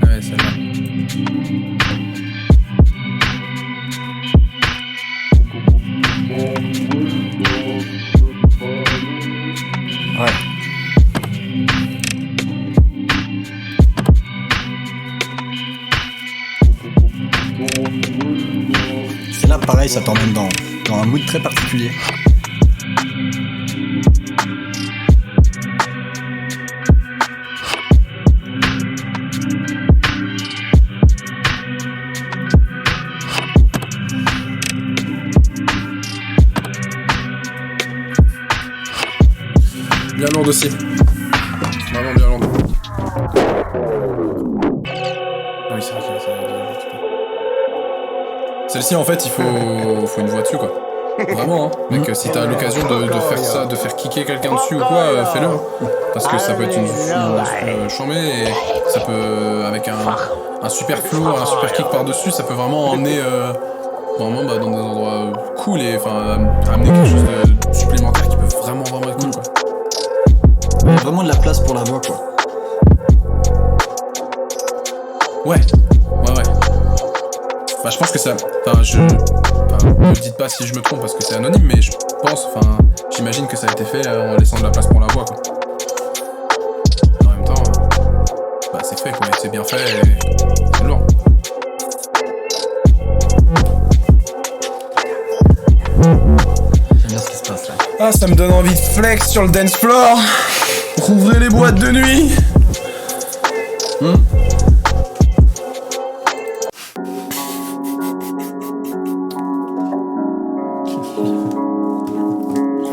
Ouais, celle-là. Ouais. C'est là pareil, ça t'emmène dans un mood très particulier. Bien lourde aussi. Vraiment bien lourde. Ah oui, c'est vrai que celle-ci, en fait, il faut une voix dessus, quoi. Vraiment, hein. Mec, si t'as l'occasion de faire ça, de faire kicker quelqu'un dessus ou quoi, fais-le. Hein. Parce que ça peut être une chambée et ça peut, avec un super flow, un super kick par-dessus, ça peut vraiment emmener vraiment dans des endroits cool et amener quelque chose de supplémentaire qui peut vraiment être cool, quoi. Il y a vraiment de la place pour la voix, quoi. Ouais. Bah, je pense que ça... ne dites pas si je me trompe parce que c'est anonyme, mais je pense, j'imagine que ça a été fait en laissant de la place pour la voix, quoi. En même temps, c'est fait, quoi. C'est bien fait et c'est lourd. J'aime bien ce qui se passe là. Ah, ça me donne envie de flex sur le dance floor. Rouvrez les boîtes de nuit. Je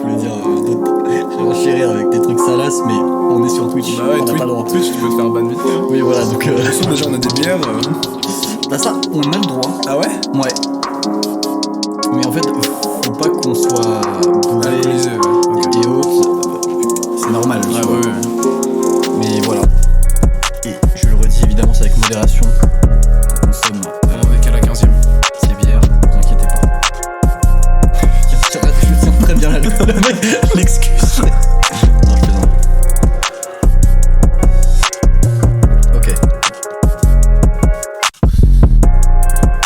voulais dire pas le droit. Twitch, tu peux te faire ban vite fait. Hein. Oui, voilà, donc. De toute façon, déjà, on a des bières. Bah, ça, on a le droit. Ah ouais? Ouais. Mais en fait, faut pas qu'on soit bourré Alcoolisé, ouais. Ok. et autres. C'est normal, tu Ouais, vois. ouais. Mais voilà. Et je le redis, évidemment, c'est avec modération. On consomme. On est qu'à la 15ème. Ces bières, ne vous inquiétez pas. Je tiens très bien l'excuse. Non, je plaisante. Ok.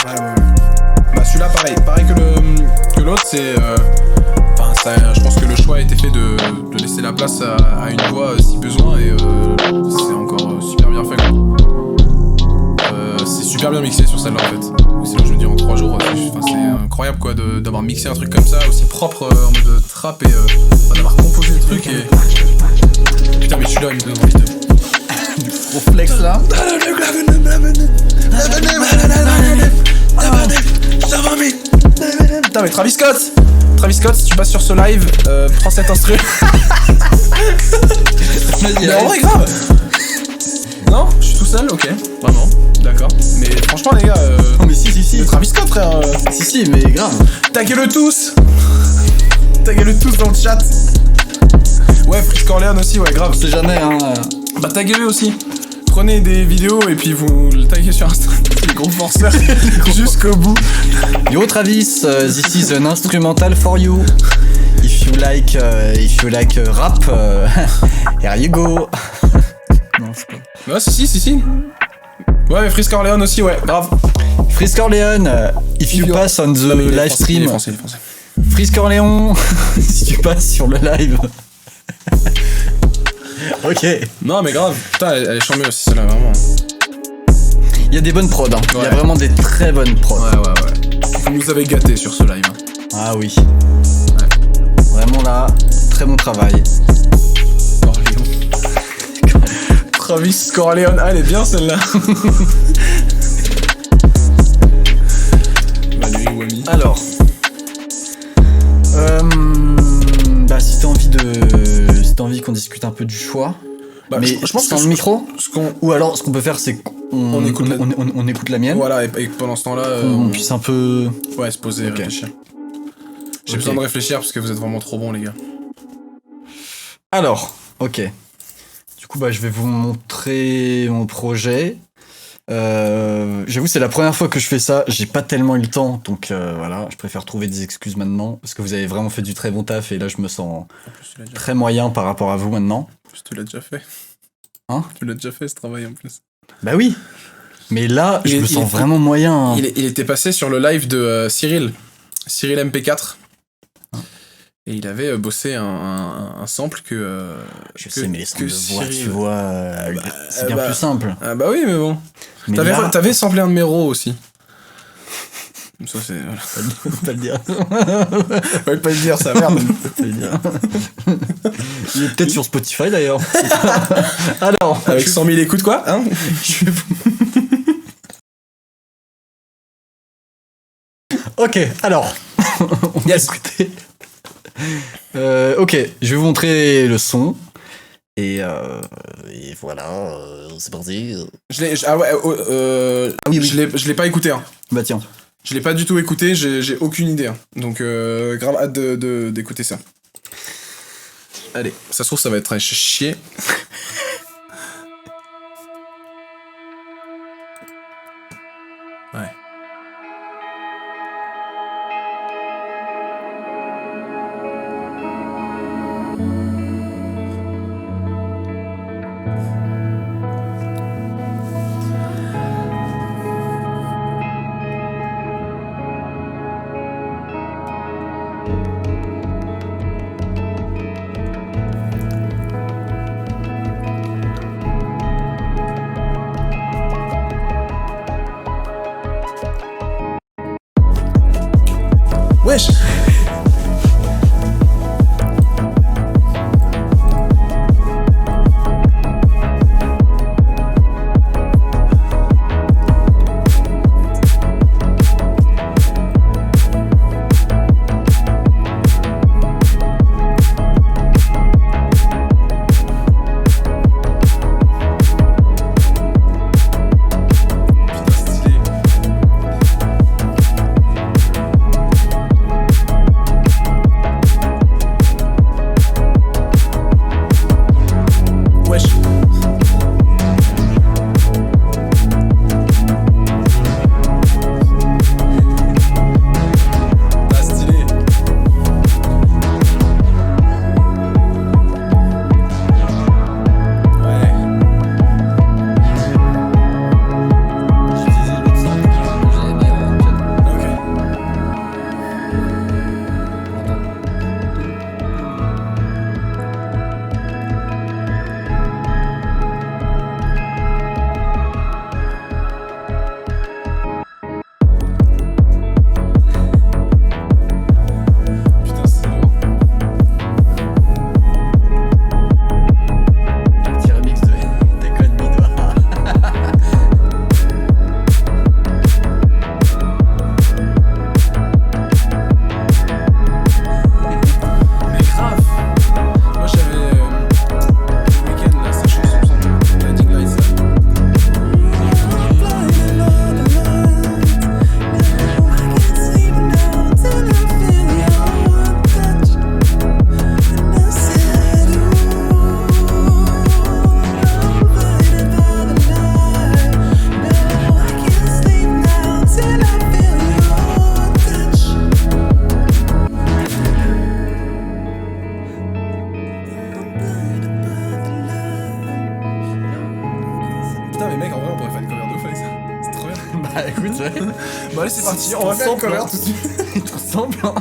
Ouais. Bah celui-là pareil que l'autre, c'est enfin je pense que le choix a été fait de laisser la place à une voix si besoin et c'est encore super bien fait quoi. C'est super bien mixé sur celle-là en fait. Sinon je veux dire en 3 jours, c'est incroyable quoi d'avoir mixé un truc comme ça aussi propre en mode trap et d'avoir composé le truc et putain mais celui-là il me donne envie de Au flex là. Putain mais Travis Scott, si tu passes sur ce live, prends cet instru. Mais en vrai grave. Non, je suis tout seul, ok, vraiment, d'accord. Mais franchement les gars, Non mais si. le Travis Scott frère, Si, mais grave. taguez-le tous dans le chat. Ouais, Frisk Orleans aussi, ouais grave. On sait jamais, hein. Bah taguez-le aussi. Prenez des vidéos et puis vous le taguez sur Insta. Les gros forceurs jusqu'au bout. Yo Travis, this is an instrumental for you. If you like rap, here you go. Non, c'est pas. Ouais, si. Ouais, mais Frisk Orleans aussi, ouais, grave. Frisk Orléans, if you pass on the live stream. Il est français. Frisk Orléans, si tu passes sur le live. Ok. Non, mais grave. Putain, elle est chambée aussi, celle-là, vraiment. Il y a des bonnes prods, hein. Il y a Ouais. vraiment des très bonnes prods. Ouais. Vous nous avez gâtés sur ce live. Hein. Ah oui. Vraiment là, très bon travail. Corleone. Travis Corleone. Ah, elle est bien celle-là. Bah, lui, Wami. Alors. Bah si t'as envie qu'on discute un peu du choix. Bah, mais je pense sans que le micro. Ou alors ce qu'on peut faire c'est qu'on On écoute la- on écoute la mienne. Voilà, et pendant ce temps-là, On puisse un peu. ouais, se poser, Ok. réfléchir. J'ai Ok. besoin de réfléchir parce que vous êtes vraiment trop bons, les gars. Alors, ok. Du coup, bah, je vais vous montrer mon projet. J'avoue, c'est la première fois que je fais ça. J'ai pas tellement eu le temps, donc voilà. Je préfère trouver des excuses maintenant parce que vous avez vraiment fait du très bon taf et là, je me sens En plus, tu l'as déjà, très moyen par rapport à vous maintenant. tu l'as déjà fait. Hein? Tu l'as déjà fait ce travail en plus. Bah oui. Mais là, je me sens il- vraiment moyen. Hein. Il était passé sur le live de Cyril MP4. Et il avait bossé un sample que. Je que- sais, mais les sons que de voix, Cyril- tu vois, c'est bien bah, plus simple. Ah bah oui, mais bon. Mais T'avais là, t'avais samplé un de mes raws aussi. Ça, c'est. Voilà. faut pas le dire. Fallait pas le dire, ça merde. Faut le dire. Il est peut-être sur Spotify d'ailleurs. Alors, Avec 100 000 écoutes, quoi, hein. je vais Ok, alors, on va Yes. écouter. Ok, je vais vous montrer le son. Et voilà, c'est parti. Ah ouais, oui. je l'ai pas écouté, hein. Bah tiens. Je l'ai pas du tout écouté, j'ai aucune idée. Hein. Donc, grave hâte d'écouter ça. Allez, ça se trouve, ça va être à chier. Ouais. Putain, mais mec, en vrai, on pourrait faire une cover de ouf avec ça. C'est trop bien. Bah écoute, ouais. Bon, allez, c'est parti, on va faire une simple, cover hein. tout de suite. C'est trop simple. Hein.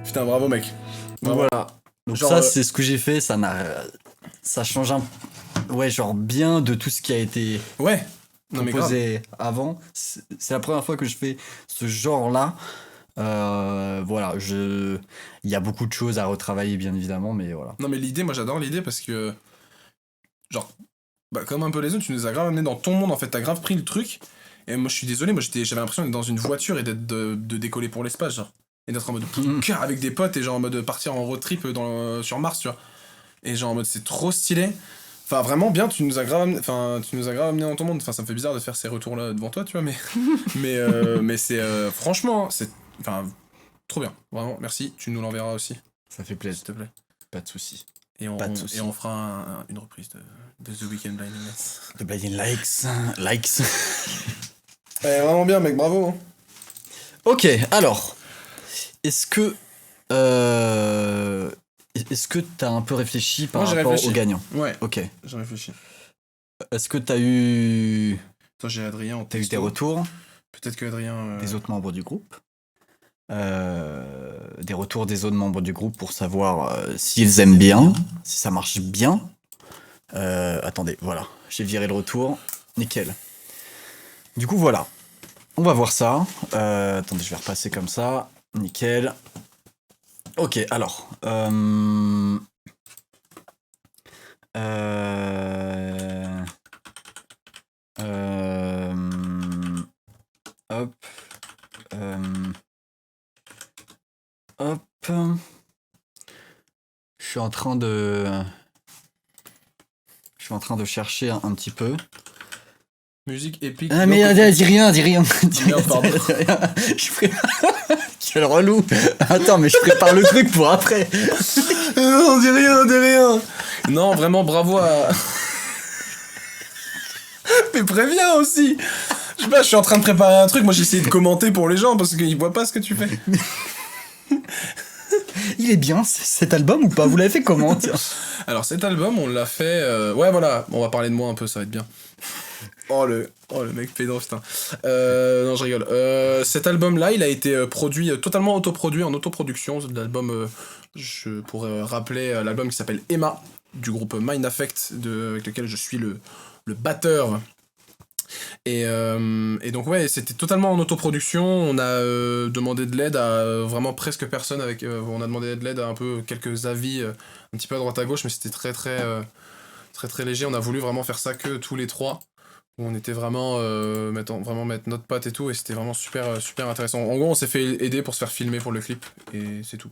Putain, bravo, mec. Donc Bravo. voilà. Donc Genre, ça, c'est ce que j'ai fait. Ça change ouais, genre bien de tout ce qui a été Ouais. Non, mais grave. proposé avant. C'est la première fois que je fais ce genre-là. Voilà, il y a beaucoup de choses à retravailler, bien évidemment, mais voilà. Non, mais l'idée, moi, j'adore l'idée parce que. Genre. Bah, comme un peu les autres, tu nous as grave amené dans ton monde, en fait. T'as grave pris le truc. Et moi, je suis désolé, moi, j'avais l'impression d'être dans une voiture et de décoller pour l'espace, genre. Et d'être en mode avec des potes et genre en mode partir en road trip sur Mars, tu vois. Et genre en mode c'est trop stylé. Enfin, vraiment bien, tu nous as grave amené dans ton monde. Enfin, ça me fait bizarre de faire ces retours-là devant toi, tu vois, mais c'est franchement, c'est enfin trop bien. Vraiment, merci. Tu nous l'enverras aussi, Ça fait plaisir. s'il te plaît. Pas de soucis. Et on, Pas de soucis. et on fera une reprise de The Weeknd Blinding Lights. The Blinding Likes. Vraiment bien, mec, bravo. Hein. Ok, alors, est-ce que t'as un peu réfléchi par Moi, j'ai rapport réfléchi. aux gagnants? Ouais, Ok. j'ai réfléchi. Est-ce que t'as eu Toi, j'ai Adrien en des texto. retours Peut-être que Adrien. des autres membres du groupe? Des retours des autres membres du groupe pour savoir s'ils aiment bien, si ça marche bien. Attendez, voilà, j'ai viré le retour. Nickel. Du coup, voilà. On va voir ça. Attendez, je vais repasser comme ça. Nickel. Ok, alors. Hop. Hop. Je suis en train de chercher un petit peu. Musique épique. Ah mais dis rien. Dis rien, pardon. dis rien. Je prépare... Quel relou. Attends, mais je prépare le truc pour après. Non, dis rien. Non, vraiment, bravo à... Mais préviens aussi. Je sais pas, je suis en train de préparer un truc, moi j'ai essayé de commenter pour les gens parce qu'ils voient pas ce que tu fais. Il est bien cet album ou pas? Vous l'avez fait comment, tiens? Alors cet album, on l'a fait... Ouais, voilà, on va parler de moi un peu, ça va être bien. Oh le mec pédant, putain. Non, je rigole. Cet album-là, il a été produit, totalement autoproduit, en autoproduction. L'album, je pourrais rappeler l'album qui s'appelle Emma, du groupe Mind Affect, avec lequel je suis le batteur. Et donc ouais, c'était totalement en autoproduction. On a demandé de l'aide à vraiment presque personne. On a demandé de l'aide à un peu quelques avis, un petit peu à droite à gauche, mais c'était très léger. On a voulu vraiment faire ça que tous les trois. Où on était vraiment mettre notre patte et tout, et c'était vraiment super intéressant. En gros, on s'est fait aider pour se faire filmer pour le clip, et c'est tout.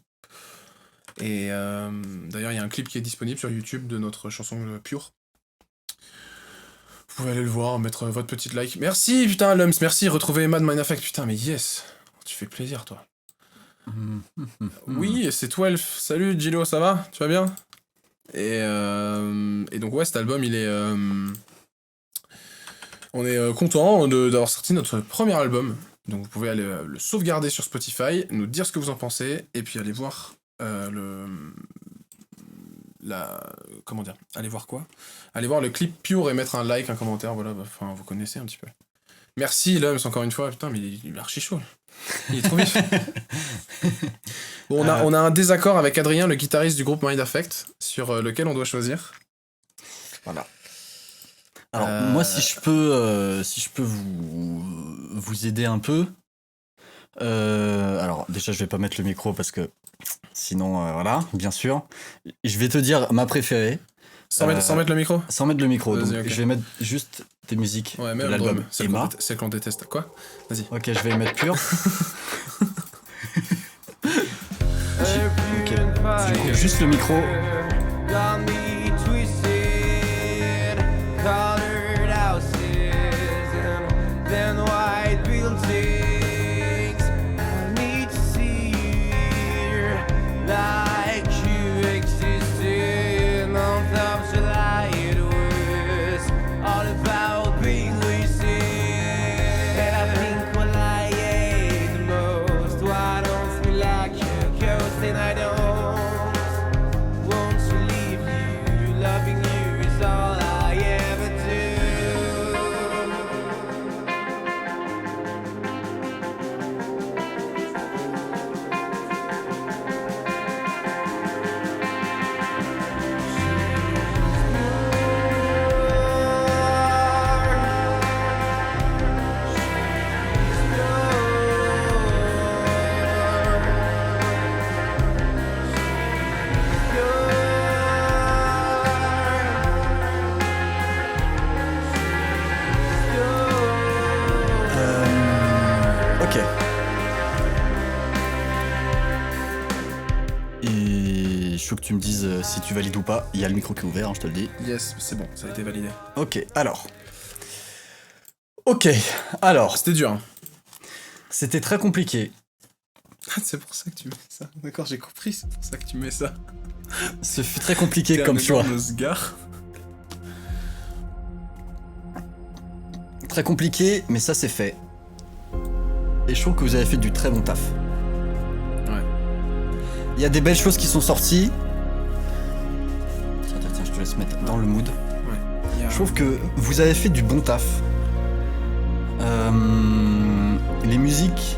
Et d'ailleurs, il y a un clip qui est disponible sur YouTube de notre chanson Pure. Vous pouvez aller le voir, mettre votre petite like. Merci, putain, Lums, merci, retrouver Emma de Mind Affect. Putain, mais yes, tu fais plaisir, toi. Oui, c'est 12. Salut, Gilo, ça va? Tu vas bien? Et donc, ouais, cet album, il est... On est content d'avoir sorti notre premier album. Donc, vous pouvez aller le sauvegarder sur Spotify, nous dire ce que vous en pensez, et puis aller voir comment dire? Allez voir quoi? Allez voir le clip Pure et mettre un like, un commentaire, voilà, enfin, vous connaissez un petit peu. Merci, Lums, encore une fois, putain, mais il est archi chaud. Il est trop vif. Bon, on a un désaccord avec Adrien, le guitariste du groupe Mind Affect, sur lequel on doit choisir. Voilà. Alors, moi, si je peux vous aider un peu. Alors, déjà, je vais pas mettre le micro parce que sinon, voilà, bien sûr. Je vais te dire ma préférée. Sans mettre le micro? Sans mettre le micro. Donc, Okay. je vais mettre juste des musiques ouais, de l'album Emma. Celle qu'on déteste. Quoi? Vas-y. Ok, je vais mettre Pure. Ok. Je coupe juste le micro. veux que tu me dises si tu valides ou pas. Il y a le micro qui est ouvert, hein, je te le dis. Yes, c'est bon, ça a été validé. Ok, alors. C'était dur. Hein. C'était très compliqué. C'est pour ça que tu mets ça. D'accord, j'ai compris, c'est pour ça que tu mets ça. Ce fut très compliqué comme choix. Très compliqué, mais ça c'est fait. Et je trouve que vous avez fait du très bon taf. Ouais. Il y a des belles choses qui sont sorties. Tiens, je te laisse mettre dans le mood. Ouais. Je trouve que vous avez fait du bon taf. Les musiques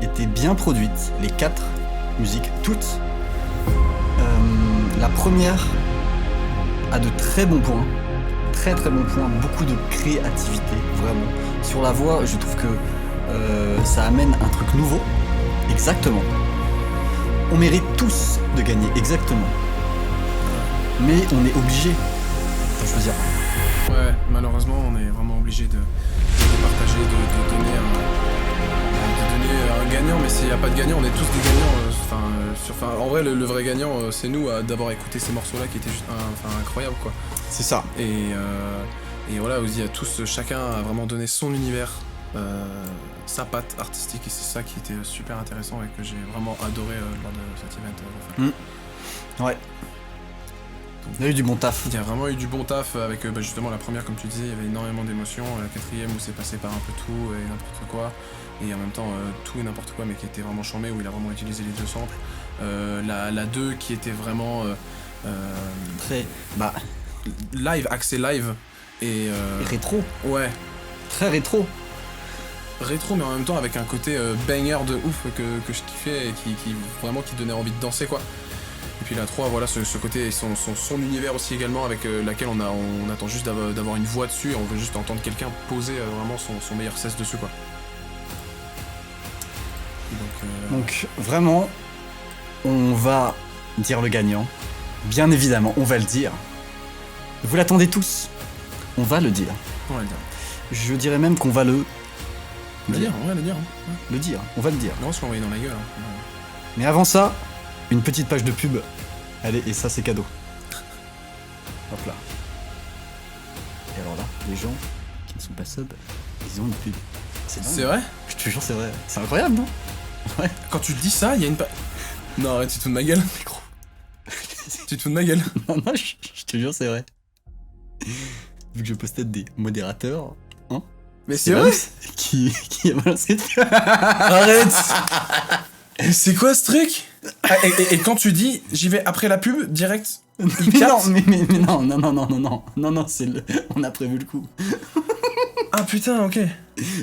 étaient bien produites, les 4 musiques, toutes. La première a de très bons points, très bons points, beaucoup de créativité, vraiment. Sur la voix, je trouve que ça amène un truc nouveau, exactement. On mérite tous de gagner, exactement. Mais on est obligé de choisir. Ouais, malheureusement, on est vraiment obligé de partager, de donner un gagnant, mais s'il n'y a pas de gagnant, on est tous des gagnants. En vrai, le vrai gagnant, c'est nous d'avoir écouté ces morceaux-là qui étaient juste incroyables, quoi. C'est ça. Et voilà, aussi, à tous, chacun a vraiment donné son univers, sa patte artistique, et c'est ça qui était super intéressant et que j'ai vraiment adoré lors de cet event. Ouais. Il y a eu du bon taf. Il y a vraiment eu du bon taf avec justement la première, comme tu disais, il y avait énormément d'émotions. La quatrième où c'est passé par un peu tout et n'importe quoi. Et en même temps tout et n'importe quoi, mais qui était vraiment chambé, où il a vraiment utilisé les 2 samples. La 2 qui était vraiment très live, axé live et rétro. Ouais. Très rétro. Rétro, mais en même temps avec un côté banger de ouf que je kiffais et qui donnait envie de danser, quoi. Et puis la 3, voilà, ce côté, son univers aussi également, avec laquelle on attend juste d'avoir une voix dessus, et on veut juste entendre quelqu'un poser vraiment son meilleur cesse dessus, quoi. Donc vraiment, on va dire le gagnant. Bien évidemment, on va le dire. Vous l'attendez tous. On va le dire. On va le dire. Je dirais même qu'on va le dire. On va le dire. Ouais. Le dire, on va le dire. Non, on se l'envoyer dans la gueule. Hein. Mais avant ça, une petite page de pub. Allez, et ça c'est cadeau. Hop là. Et alors là, les gens qui ne sont pas sub, ils ont une pub. C'est vrai ? Je te jure, c'est vrai. C'est incroyable, non ? Ouais. Quand tu dis ça, il y a une Non, arrête, tu te fous de ma gueule. Mais gros. Tu te fous de ma gueule. Non, je te jure, c'est vrai. Vu que je postais des modérateurs, hein. Mais c'est vrai qui a balancé. Arrête. Mais c'est quoi ce truc ? Et quand tu dis j'y vais après la pub direct, mais non, c'est le. On a prévu le coup. Ah putain, ok.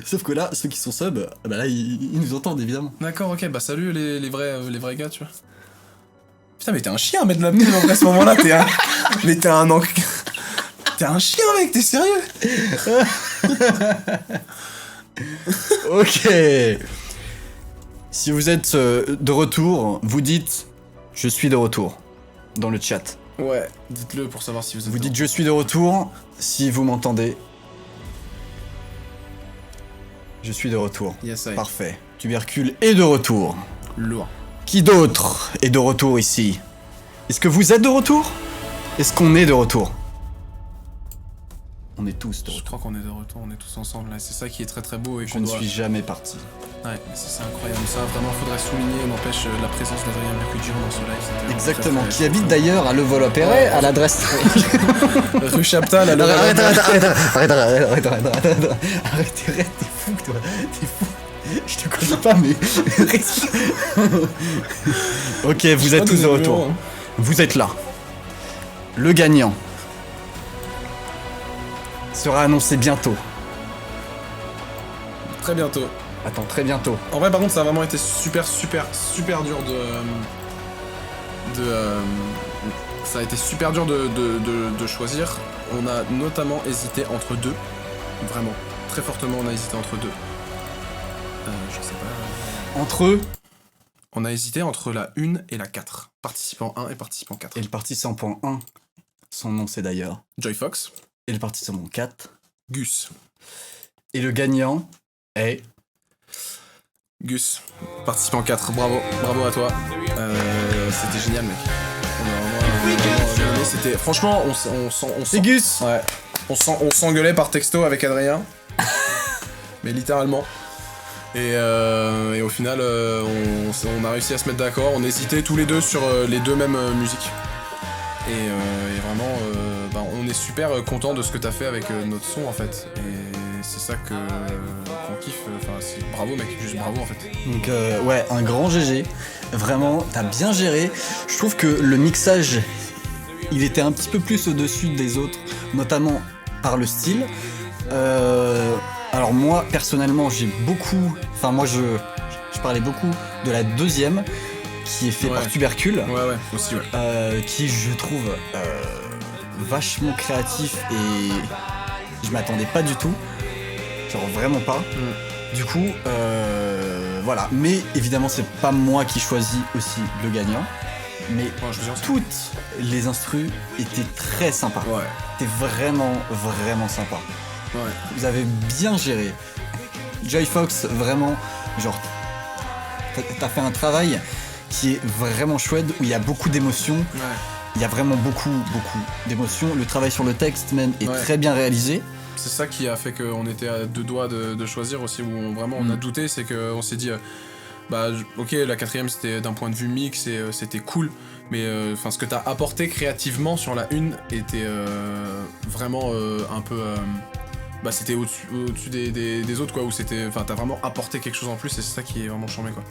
Sauf que là, ceux qui sont sub, bah là ils nous entendent évidemment. D'accord, ok, bah salut les vrais gars, tu vois. Putain, mais t'es un chien, mettre de la pub à ce moment-là, mais t'es un chien, mec, t'es sérieux ? Ok. Si vous êtes de retour, vous dites « Je suis de retour » dans le chat. Ouais, dites-le pour savoir si vous êtes... Vous dites « Je suis de retour » si vous m'entendez. Je suis de retour. Yes, I. Parfait. Tubercule est de retour. Lourd. Qui d'autre est de retour ici ? Est-ce que vous êtes de retour ? Est-ce qu'on est de retour ? On est tous de Je retour. crois qu'on est de retour, on est tous ensemble là, c'est ça qui est très très beau et Je ne suis jamais parti. Ouais, c'est incroyable, ça vraiment faudrait souligner, n'empêche la présence d'Adrien Mercutio dans ce live. C'était Exactement, très, qui habite d'ailleurs à Levallois-Perret, à l'adresse... Rue Chaptal, à Arrête, t'es fou, toi, t'es fou. Je te connais pas, mais... Ok, vous êtes tous de retour. Hein. Vous êtes là. Le gagnant sera annoncé bientôt. Très bientôt. Attends, très bientôt. En vrai, par contre, ça a vraiment été super dur ça a été super dur de choisir. On a notamment hésité entre 2. Vraiment. Très fortement, on a hésité entre 2. Je sais pas. Entre eux. On a hésité entre la 1 et la 4. Participant 1 et participant 4. Et le participant 1, son nom c'est d'ailleurs Joy Fox. Et le participant 4, Gus. Et le gagnant est... Gus. Participant 4, bravo à toi. C'était génial, mec. On a vraiment C'était franchement, C'est Gus. Ouais. On s'engueulait par texto avec Adrien. Mais littéralement. Et au final, on a réussi à se mettre d'accord. On hésitait tous les deux sur les deux mêmes musiques. Et vraiment, on est super content de ce que t'as fait avec notre son en fait. Et c'est ça qu'on kiffe. Enfin, bravo mec, juste bravo en fait. Donc ouais, un grand GG. Vraiment, t'as bien géré. Je trouve que le mixage, il était un petit peu plus au-dessus des autres, notamment par le style. Alors moi, personnellement, je parlais beaucoup de la deuxième, qui est fait par Tubercule. Ouais, aussi, ouais. Qui, je trouve, vachement créatif et je m'attendais pas du tout. Genre vraiment pas. Du coup, voilà. Mais évidemment, c'est pas moi qui choisis aussi le gagnant. Mais toutes les instrus étaient très sympas. Ouais. C'était vraiment, vraiment sympa. Ouais. Vous avez bien géré. Joy Fox, vraiment, genre, t'as fait un travail qui est vraiment chouette, où il y a beaucoup d'émotions. Ouais. Il y a vraiment beaucoup d'émotions. Le travail sur le texte même est très bien réalisé. C'est ça qui a fait qu'on était à deux doigts de choisir aussi, où on a douté, c'est qu'on s'est dit, ok, la quatrième c'était d'un point de vue mix et c'était cool, mais ce que t'as apporté créativement sur la une était vraiment un peu... c'était au-dessus des autres quoi, où c'était... Enfin, t'as vraiment apporté quelque chose en plus et c'est ça qui est vraiment charmé quoi.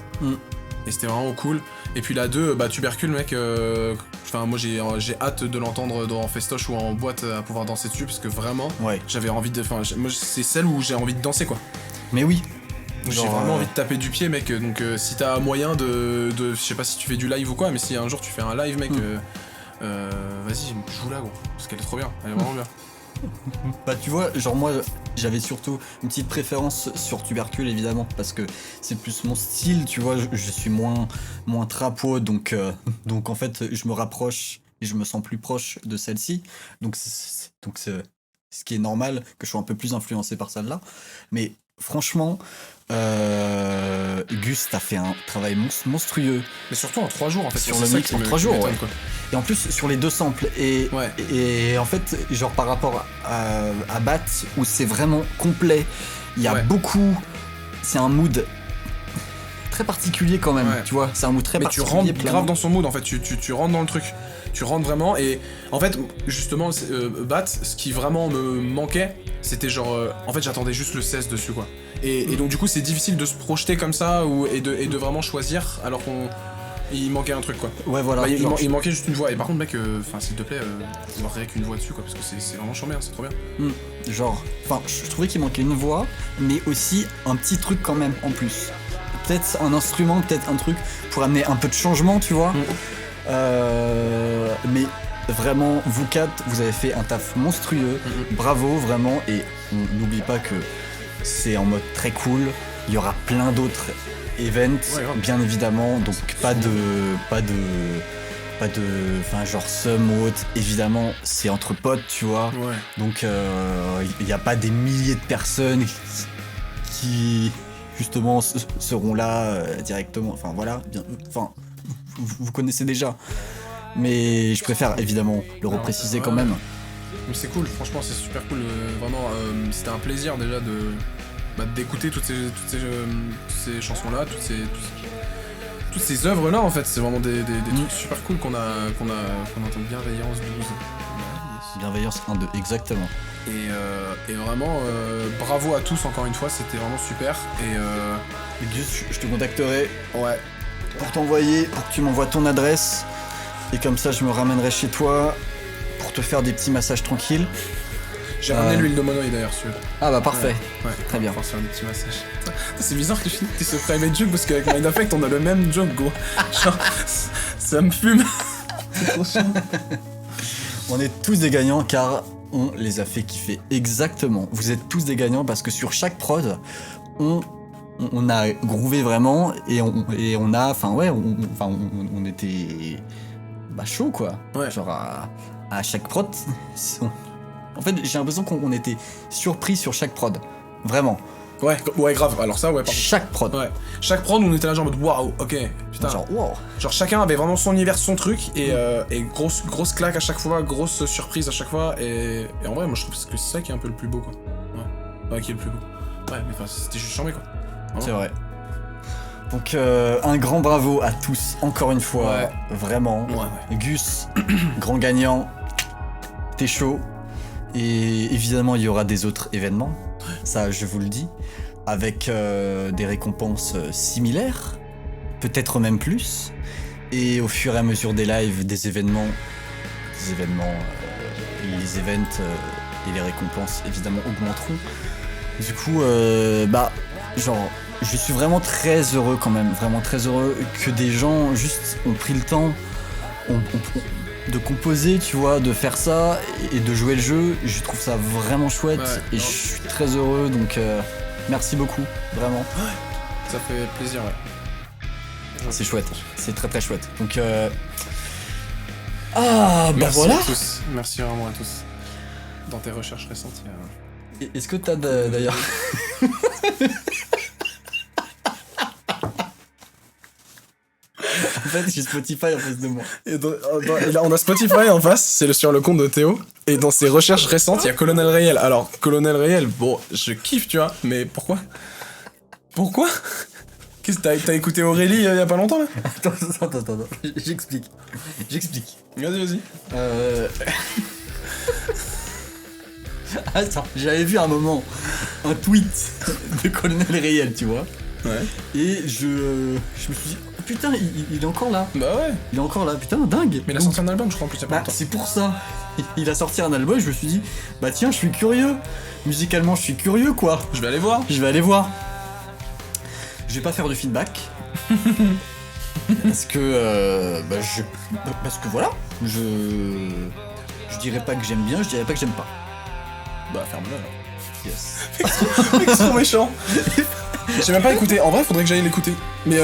Et c'était vraiment cool. Et puis la 2, Tubercule mec, moi j'ai hâte de l'entendre en festoche ou en boîte à pouvoir danser dessus, parce que vraiment, j'avais envie de... Enfin, moi c'est celle où j'ai envie de danser quoi. Mais oui. J'ai vraiment envie de taper du pied mec, donc si t'as moyen de... Je sais pas si tu fais du live ou quoi, mais si un jour tu fais un live mec, vas-y, joue là gros, parce qu'elle est trop bien, elle est vraiment bien. Tu vois, genre moi j'avais surtout une petite préférence sur Tubercule évidemment, parce que c'est plus mon style, tu vois, je suis moins trapo, donc en fait je me rapproche et je me sens plus proche de celle-ci, donc c'est ce qui est normal que je sois un peu plus influencé par celle-là. Mais franchement, Gus, t'as fait un travail monstrueux. Mais surtout en 3 jours en fait. Sur le mix en 3 jours, ouais. Quoi. Et en plus sur les 2 samples. Et en fait, genre par rapport à Bat, où c'est vraiment complet, il y a beaucoup... C'est un mood très particulier quand même, tu vois. C'est un mood très particulier. Mais tu rentres grave dans son mood en fait, tu rentres dans le truc. Tu rentres vraiment, et en fait justement Bat, ce qui vraiment me manquait, c'était genre en fait j'attendais juste le 16 dessus quoi, et donc du coup c'est difficile de se projeter comme ça et de vraiment choisir alors il manquait un truc quoi. Ouais voilà. Il manquait juste une voix, et par contre mec, s'il te plaît, il aurait qu'une voix dessus quoi, parce que c'est vraiment charmé, c'est trop bien. Genre, je trouvais qu'il manquait une voix, mais aussi un petit truc quand même en plus. Peut-être un instrument, peut-être un truc pour amener un peu de changement, tu vois. Mais vraiment, vous 4, vous avez fait un taf monstrueux. Bravo, vraiment. Et on n'oublie pas que c'est en mode très cool. Il y aura plein d'autres events, bien évidemment. Donc pas de genre sum ou autre. Évidemment, c'est entre potes, tu vois. Donc il n'y a pas des milliers de personnes qui justement seront là directement. Enfin voilà. Vous connaissez déjà, mais je préfère évidemment le repréciser quand même. Mais c'est cool, franchement c'est super cool, vraiment c'était un plaisir déjà d'écouter toutes ces chansons là, toutes ces œuvres là en fait, c'est vraiment des trucs super cool qu'on entend. Bienveillance 12. Bienveillance 1-2, exactement. Et vraiment bravo à tous encore une fois, c'était vraiment super. Et Gus, je te contacterai. Ouais. Pour t'envoyer, pour que tu m'envoies ton adresse, et comme ça je me ramènerai chez toi pour te faire des petits massages tranquilles. J'ai ramené l'huile de monoï d'ailleurs, si tu veux. Ah bah parfait, très bien. On va faire des petits massages. C'est bizarre que je finisse ce private joke, parce qu'avec Mind Affect on a le même joke gros. Genre, ça me fume. C'est trop chiant. On est tous des gagnants car on les a fait kiffer, exactement. Vous êtes tous des gagnants parce que sur chaque prod, on a groové vraiment, et on a, on était chaud quoi. Genre à chaque prod, en fait j'ai l'impression qu'on était surpris sur chaque prod, vraiment. Ouais, grave. Alors ça, ouais, par contre. Chaque prod. Ouais. Chaque prod, on était là genre en mode waouh, ok, putain. Genre, wow. Genre chacun avait vraiment son univers, son truc, et grosse claque à chaque fois, grosse surprise à chaque fois, et en vrai, moi je trouve que c'est ça qui est un peu le plus beau, quoi. Ouais, qui est le plus beau. Ouais, mais enfin, c'était juste charmé, quoi. Vraiment. C'est vrai. Donc un grand bravo à tous, encore une fois, Ouais. vraiment. Ouais. Gus, grand gagnant, t'es chaud. Et évidemment, il y aura des autres événements, ça je vous le dis, avec des récompenses similaires, peut-être même plus. Et au fur et à mesure des lives, les événements, les events et les récompenses évidemment augmenteront. Du coup, je suis vraiment très heureux quand même, vraiment très heureux que des gens juste ont pris le temps de composer, tu vois, de faire ça et de jouer le jeu. Je trouve ça vraiment chouette et je suis très heureux, donc merci beaucoup, vraiment. Ça fait plaisir, ouais. C'est chouette, c'est très très chouette. Donc merci voilà. À tous. Merci vraiment à tous. Dans tes recherches récentes, il y a... Est-ce que t'as d'ailleurs... En fait, j'ai Spotify en face de moi. Et là, on a Spotify en face, c'est sur le compte de Théo. Et dans ses recherches récentes, il y a Colonel Rayel. Alors, Colonel Rayel, bon, je kiffe, tu vois, mais pourquoi Qu'est-ce que t'as écouté Aurélie il y a pas longtemps, là? Attends, j'explique. Vas-y. Attends, j'avais vu un moment un tweet de Colonel Rayel, tu vois. Ouais. Et je me suis dit, oh, putain, il est encore là. Bah ouais. Il est encore là, putain, dingue. Mais il a sorti un album, je crois, en plus, il y a pas longtemps. C'est pour ça. Il a sorti un album, je me suis dit, bah tiens, je suis curieux. Musicalement, je suis curieux, quoi. Je vais aller voir. Je vais pas faire de feedback. Parce que voilà, je dirais pas que j'aime bien, je dirais pas que j'aime pas. Bah ferme-le alors. Yes. Mec, c'est trop méchant. J'ai même pas écouté, en vrai faudrait que j'aille l'écouter. Mais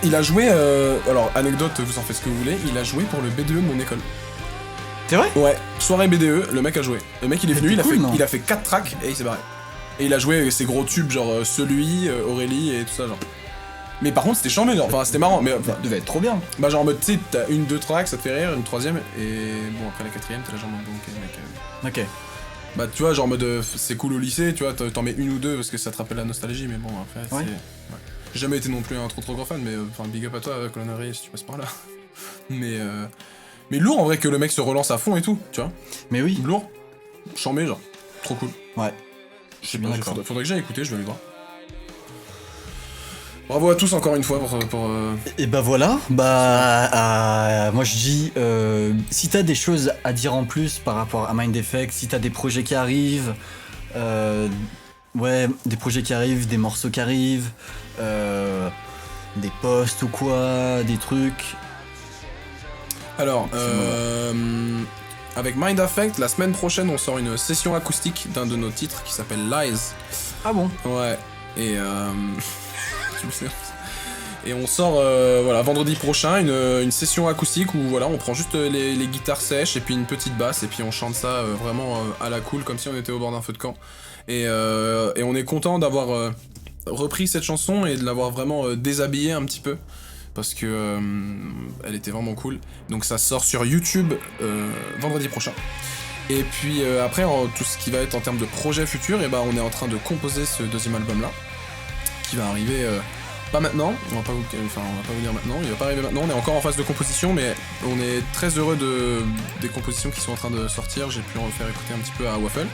il a joué, alors anecdote, vous en faites ce que vous voulez, il a joué pour le BDE de mon école. C'est vrai? Ouais, soirée BDE, le mec a joué. Le mec il est venu, cool, il a fait 4 tracks et il s'est barré. Et il a joué ses gros tubes genre celui, Aurélie et tout ça genre. Mais par contre c'était chambé, genre, enfin c'était marrant, mais Ça devait être trop bien. bah genre en mode tu sais, t'as 1-2 tracks, ça te fait rire, une troisième, et bon après la quatrième t'es là genre bon ok mec. Ok. Bah tu vois genre en mode c'est cool au lycée, tu vois, t'en mets une ou deux parce que ça te rappelle la nostalgie, mais bon après Ouais. c'est... Ouais. J'ai jamais été non plus un trop grand fan, mais enfin big up à toi Colonel Rayel si tu passes par là. Mais lourd en vrai que le mec se relance à fond et tout, tu vois. Mais oui. Lourd, chambé genre, trop cool. Ouais. Je sais bien pas, d'accord. faudrait que j'aille écouter, je vais aller voir. Bravo à tous encore une fois pour Et bah voilà, moi je dis, si t'as des choses à dire en plus par rapport à Mind Effect, si t'as des projets qui arrivent, des projets qui arrivent, des morceaux qui arrivent, des posts ou quoi, des trucs. Alors, avec Mind Affect, la semaine prochaine, on sort une session acoustique d'un de nos titres qui s'appelle Lies. Ah bon? Ouais, et tu le sais. Et on sort, voilà, vendredi prochain, une session acoustique où, voilà, on prend juste les guitares sèches et puis une petite basse et puis on chante ça vraiment à la cool, comme si on était au bord d'un feu de camp. Et on est content d'avoir repris cette chanson et de l'avoir vraiment déshabillée un petit peu. Parce que elle était vraiment cool. Donc ça sort sur YouTube vendredi prochain. Et puis après, tout ce qui va être en termes de projets futurs, et on est en train de composer ce deuxième album là, qui va arriver pas maintenant. On va pas vous dire maintenant. Il va pas arriver maintenant. On est encore en phase de composition, mais on est très heureux des compositions qui sont en train de sortir. J'ai pu en faire écouter un petit peu à Waffle.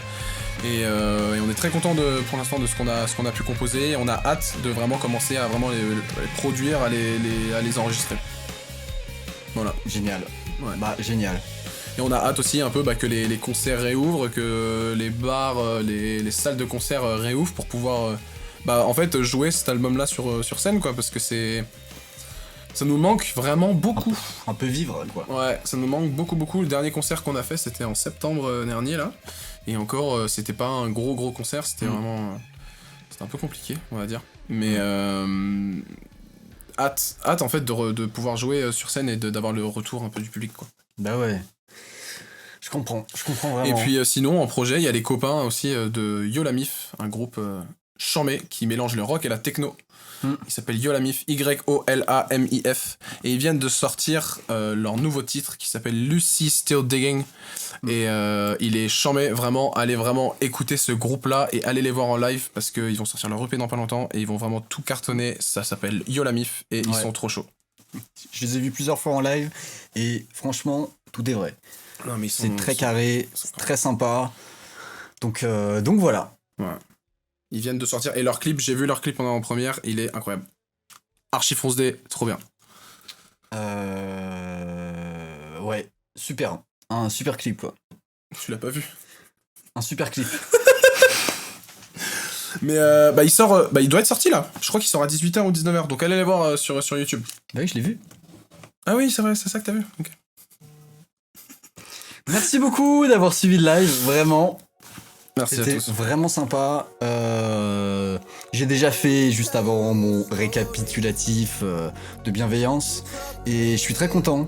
Et on est très content pour l'instant de ce qu'on a pu composer. On a hâte de vraiment commencer à vraiment les produire, à les enregistrer. Voilà. Génial. Ouais. Bah génial. Et on a hâte aussi un peu que les concerts réouvrent, que les bars, les salles de concert réouvrent pour pouvoir en fait jouer cet album là sur scène quoi, parce que ça nous manque vraiment beaucoup. Un peu vivre quoi. Ouais, ça nous manque beaucoup. Le dernier concert qu'on a fait c'était en septembre dernier là. Et encore, c'était pas un gros concert, c'était vraiment... c'était un peu compliqué, on va dire. Mais hâte en fait de pouvoir jouer sur scène et d'avoir le retour un peu du public, quoi. Bah ouais. Je comprends vraiment. Et puis sinon, en projet, il y a les copains aussi de Yolamif, un groupe chambé qui mélange le rock et la techno. Il s'appelle Yolamif, Yolamif, et ils viennent de sortir leur nouveau titre qui s'appelle Lucy Still Digging. Et il est chambé, vraiment. Allez vraiment écouter ce groupe-là et allez les voir en live parce qu'ils vont sortir leur EP dans pas longtemps et ils vont vraiment tout cartonner. Ça s'appelle Yolamif et ils sont trop chauds. Je les ai vus plusieurs fois en live et franchement, tout est vrai. Non, mais c'est très carré, c'est très sympa. Donc voilà. Ouais. Ils viennent de sortir et leur clip, j'ai vu leur clip en première, il est incroyable. Archi fonce D, trop bien. Ouais, super. Un super clip quoi. Tu l'as pas vu? Un super clip. Mais il doit être sorti là. Je crois qu'il sort à 18h ou 19h. Donc allez les voir sur YouTube. Bah oui, je l'ai vu. Ah oui, c'est vrai, c'est ça que t'as vu. Okay. Merci beaucoup d'avoir suivi le live, vraiment. Merci à tous. C'était vraiment sympa. J'ai déjà fait juste avant mon récapitulatif de bienveillance. Et je suis très content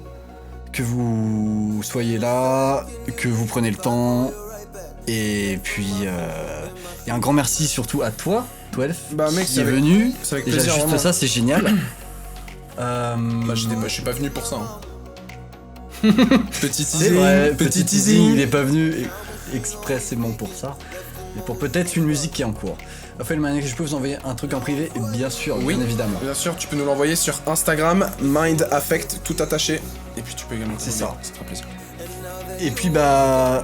que vous soyez là, que vous preniez le temps. Et puis, et un grand merci surtout à toi, Twelve, qui est venu. C'est avec déjà plaisir, juste vraiment. ça, c'est génial. Je suis pas venu pour ça. Hein. Petit teasing. Vrai, petit teasing. Il est pas venu expressément pour ça. Et pour peut-être une musique qui est en cours. Raphaël Maniac, je peux vous envoyer un truc en privé? Bien sûr, oui, bien évidemment. Bien sûr, tu peux nous l'envoyer sur Instagram, Mind Affect, tout attaché. Et puis tu peux également. C'est ça. Ça fera plaisir. Et puis à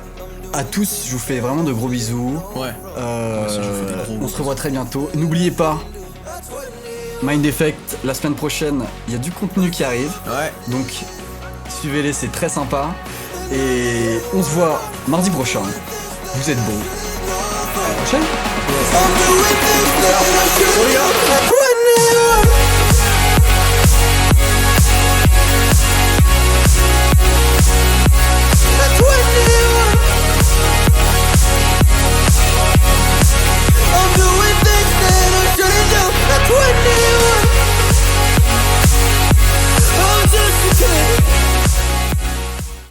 tous, je vous fais vraiment de gros bisous. Ouais. On se revoit très bientôt. N'oubliez pas, Mind Effect, la semaine prochaine, il y a du contenu qui arrive. Ouais. Donc, suivez-les, c'est très sympa. Et on se voit mardi prochain. Vous êtes beaux. À la prochaine.